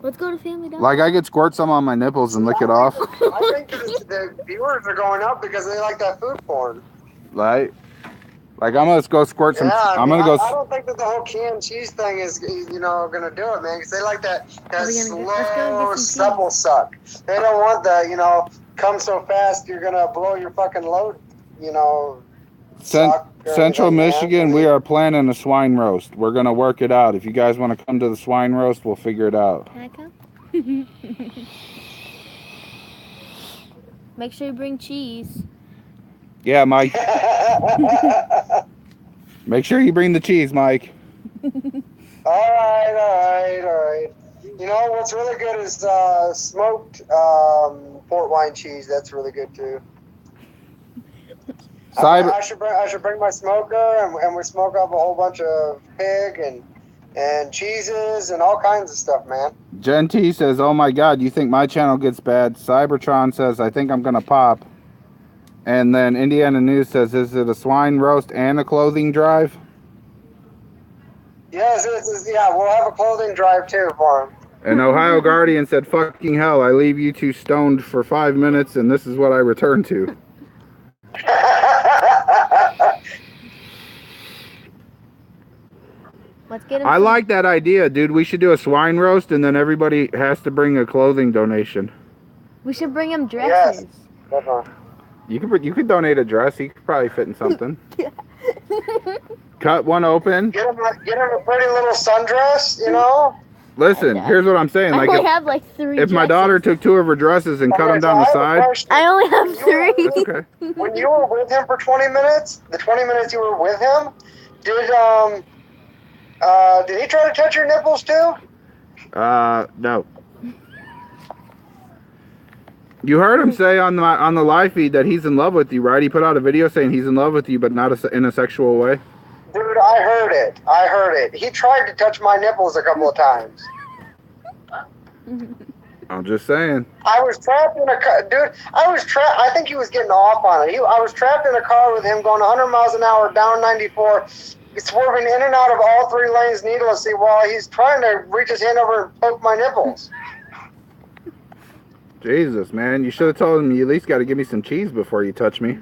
[SPEAKER 7] Let's go to Family Dollar.
[SPEAKER 2] Like I could squirt some on my nipples and lick it off.
[SPEAKER 4] I think the viewers are going up because they like that food porn.
[SPEAKER 2] Like I'm gonna go squirt some.
[SPEAKER 4] Yeah, I
[SPEAKER 2] I'm gonna go.
[SPEAKER 4] I don't think that the whole canned cheese thing is, you know, gonna do it, man. Because they like that
[SPEAKER 7] Let's go
[SPEAKER 4] slow,
[SPEAKER 7] get some
[SPEAKER 4] supple suck. They don't want the, you know, come so fast you're gonna blow your fucking load, you know. suck or
[SPEAKER 2] Central
[SPEAKER 4] anything, man.
[SPEAKER 2] Michigan, we are planning a swine roast. We're gonna work it out. If you guys want to come to the swine roast, we'll figure it out.
[SPEAKER 7] Can I come? Make sure you bring cheese.
[SPEAKER 2] Yeah, Mike. Make sure you bring the cheese, Mike.
[SPEAKER 4] All right. You know what's really good is smoked port wine cheese. That's really good too.
[SPEAKER 2] Cyber
[SPEAKER 4] I should bring my smoker and we smoke up a whole bunch of pig and cheeses and all kinds of stuff, man.
[SPEAKER 2] Gen T says, "Oh my God, you think my channel gets bad?" Cybertron says, "I think I'm gonna pop." And then Indiana News says, "Is it a swine roast and a clothing drive?"
[SPEAKER 4] Yes, yeah, we'll have a clothing drive too for him.
[SPEAKER 2] And Ohio Guardian said, "Fucking hell, I leave you two stoned for 5 minutes, and this is what I return to."
[SPEAKER 7] Let's get him.
[SPEAKER 2] I like that idea, dude. We should do a swine roast, and then everybody has to bring a clothing donation.
[SPEAKER 7] We should bring him dresses.
[SPEAKER 4] Definitely.
[SPEAKER 2] You could donate a dress. He could probably fit in something. Cut one open.
[SPEAKER 4] Get him a pretty little sundress, you know.
[SPEAKER 2] Listen, here's what I'm saying.
[SPEAKER 7] I
[SPEAKER 2] Like,
[SPEAKER 7] only have like 3
[SPEAKER 2] if my
[SPEAKER 7] dresses.
[SPEAKER 2] daughter took 2 of her dresses and cut them down the side,
[SPEAKER 7] I only have 3.
[SPEAKER 2] that's okay.
[SPEAKER 4] When you were with him for 20 minutes, the 20 minutes you were with him, did he try to touch your nipples too?
[SPEAKER 2] No. You heard him say on the live feed that he's in love with you, right? He put out a video saying he's in love with you, but not in a sexual way.
[SPEAKER 4] Dude, I heard it. He tried to touch my nipples a couple of times.
[SPEAKER 2] I'm just saying.
[SPEAKER 4] I was trapped in a car, dude. I think he was getting off on it. I was trapped in a car with him going 100 miles an hour down 94, swerving in and out of all 3 lanes needlessly while he's trying to reach his hand over and poke my nipples.
[SPEAKER 2] Jesus, man. You should have told him you at least got to give me some cheese before you touch me.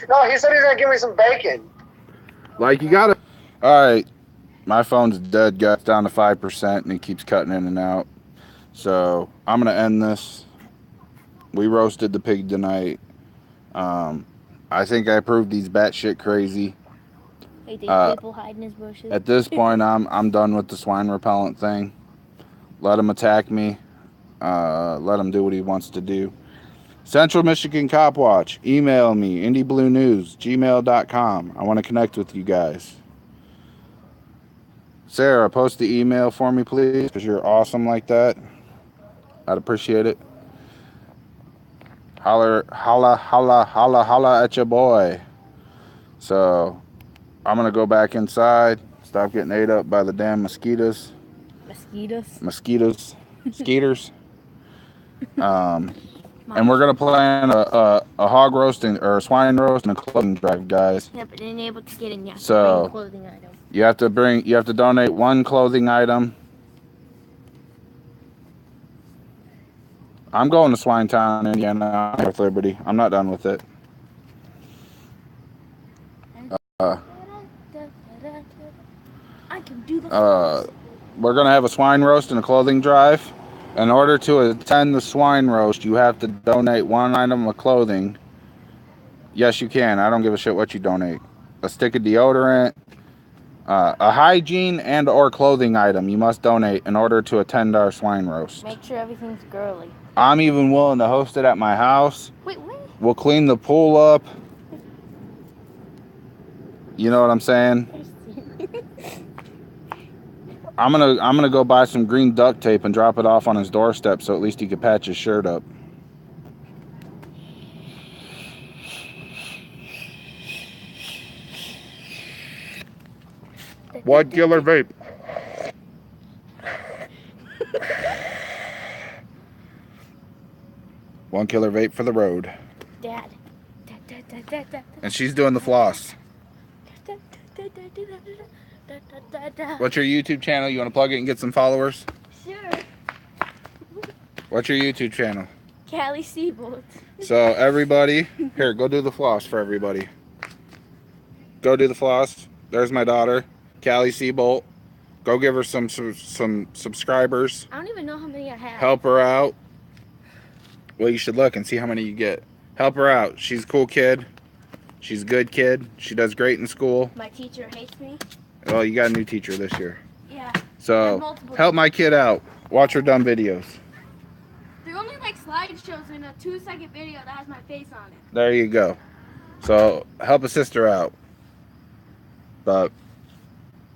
[SPEAKER 4] No, he said he's going to give me some bacon.
[SPEAKER 2] Like, you got to... All right. My phone's dead, guys. Down to 5%, and it keeps cutting in and out. So, I'm going to end this. We roasted the pig tonight. I think I proved he's batshit crazy.
[SPEAKER 7] Hey, there's people hiding his bushes.
[SPEAKER 2] At this point, I'm done with the swine repellent thing. Let him attack me. Let him do what he wants to do. Central Michigan Cop Watch. Email me. indiebluenews@gmail.com. I want to connect with you guys. Sarah, post the email for me, please, because you're awesome like that. I'd appreciate it. Holla at your boy. So, I'm going to go back inside. Stop getting ate up by the damn mosquitoes. Mosquitoes. Skeeters. And we're going to plan a hog roasting or a swine roast and a clothing drive, guys.
[SPEAKER 7] Yeah, but unable to get in yet.
[SPEAKER 2] So,
[SPEAKER 7] Clothing item.
[SPEAKER 2] you have to donate 1 clothing item. I'm going to Swinetown, Indiana, North Liberty. I'm not done with it.
[SPEAKER 7] I can do the
[SPEAKER 2] We're going to have a swine roast and a clothing drive. In order to attend the swine roast, you have to donate 1 item of clothing. Yes, you can. I don't give a shit what you donate. A stick of deodorant, a hygiene and or clothing item you must donate in order to attend our swine roast.
[SPEAKER 7] Make sure everything's girly.
[SPEAKER 2] I'm even willing to host it at my house.
[SPEAKER 7] Wait, what?
[SPEAKER 2] We'll clean the pool up. You know what I'm saying? I'm gonna go buy some green duct tape and drop it off on his doorstep so at least he can patch his shirt up. What killer vape? One killer vape for the road.
[SPEAKER 7] Dad.
[SPEAKER 2] And she's doing the floss. What's your YouTube channel? You want to plug it and get some followers?
[SPEAKER 7] Sure.
[SPEAKER 2] What's your YouTube channel?
[SPEAKER 7] Callie Seabolt.
[SPEAKER 2] So everybody, here, go do the floss for everybody. Go do the floss. There's my daughter, Callie Seabolt. Go give her some subscribers.
[SPEAKER 7] I don't even know how many I have.
[SPEAKER 2] Help her out. Well, you should look and see how many you get. Help her out. She's a cool kid. She's a good kid. She does great in school.
[SPEAKER 7] My teacher hates me.
[SPEAKER 2] Well, you got a new teacher this year.
[SPEAKER 7] Yeah.
[SPEAKER 2] So help my kid out. Watch her dumb videos.
[SPEAKER 7] They're only like slideshows in a 2-second video that has my face on it.
[SPEAKER 2] There you go. So help a sister out. But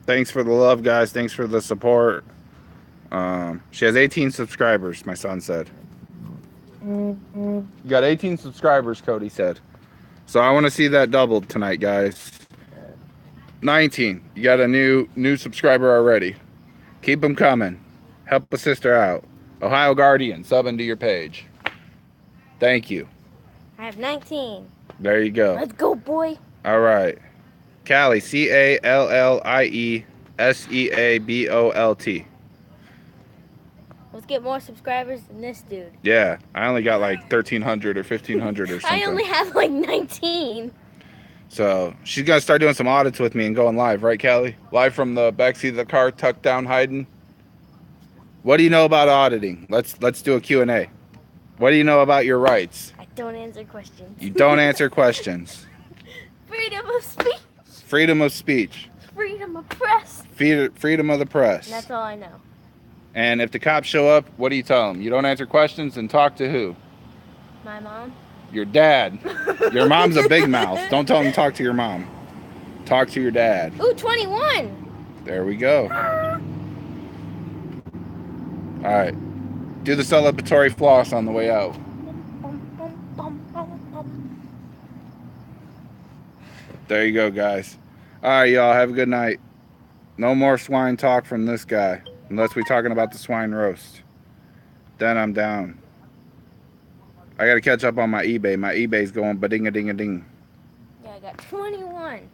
[SPEAKER 2] Thanks for the love, guys. Thanks for the support. She has 18 subscribers, my son said. You got 18 subscribers, Cody said. So I want to see that doubled tonight, guys. 19. You got a new subscriber already. Keep them coming. Help a sister out. Ohio Guardian, sub into your page. Thank you.
[SPEAKER 8] I have 19.
[SPEAKER 2] There you go.
[SPEAKER 8] Let's go, boy.
[SPEAKER 2] All right. Callie, CALLIESEABOLT.
[SPEAKER 8] Let's get more subscribers than this dude.
[SPEAKER 2] Yeah, I only got like 1,300 or 1,500 or something.
[SPEAKER 8] I only have like 19.
[SPEAKER 2] So she's gonna start doing some audits with me and going live, right, Callie? Live from the backseat of the car, tucked down, hiding. What do you know about auditing? Let's do a Q&A. What do you know about your rights?
[SPEAKER 8] I don't answer questions.
[SPEAKER 2] You don't answer questions.
[SPEAKER 8] Freedom of speech.
[SPEAKER 2] Freedom of speech.
[SPEAKER 8] Freedom of press.
[SPEAKER 2] Freedom of the press.
[SPEAKER 8] And that's all I know.
[SPEAKER 2] And if the cops show up, what do you tell them? You don't answer questions and talk to who?
[SPEAKER 8] My mom.
[SPEAKER 2] Your dad. Your mom's a big mouth. Don't tell them to talk to your mom. Talk to your dad.
[SPEAKER 8] Ooh, 21.
[SPEAKER 2] There we go. All right. Do the celebratory floss on the way out. There you go, guys. All right, y'all. Have a good night. No more swine talk from this guy. Unless we're talking about the swine roast. Then I'm down. I got to catch up on my eBay. My eBay's going ba-ding-a-ding-a-ding.
[SPEAKER 8] Yeah, I got 21.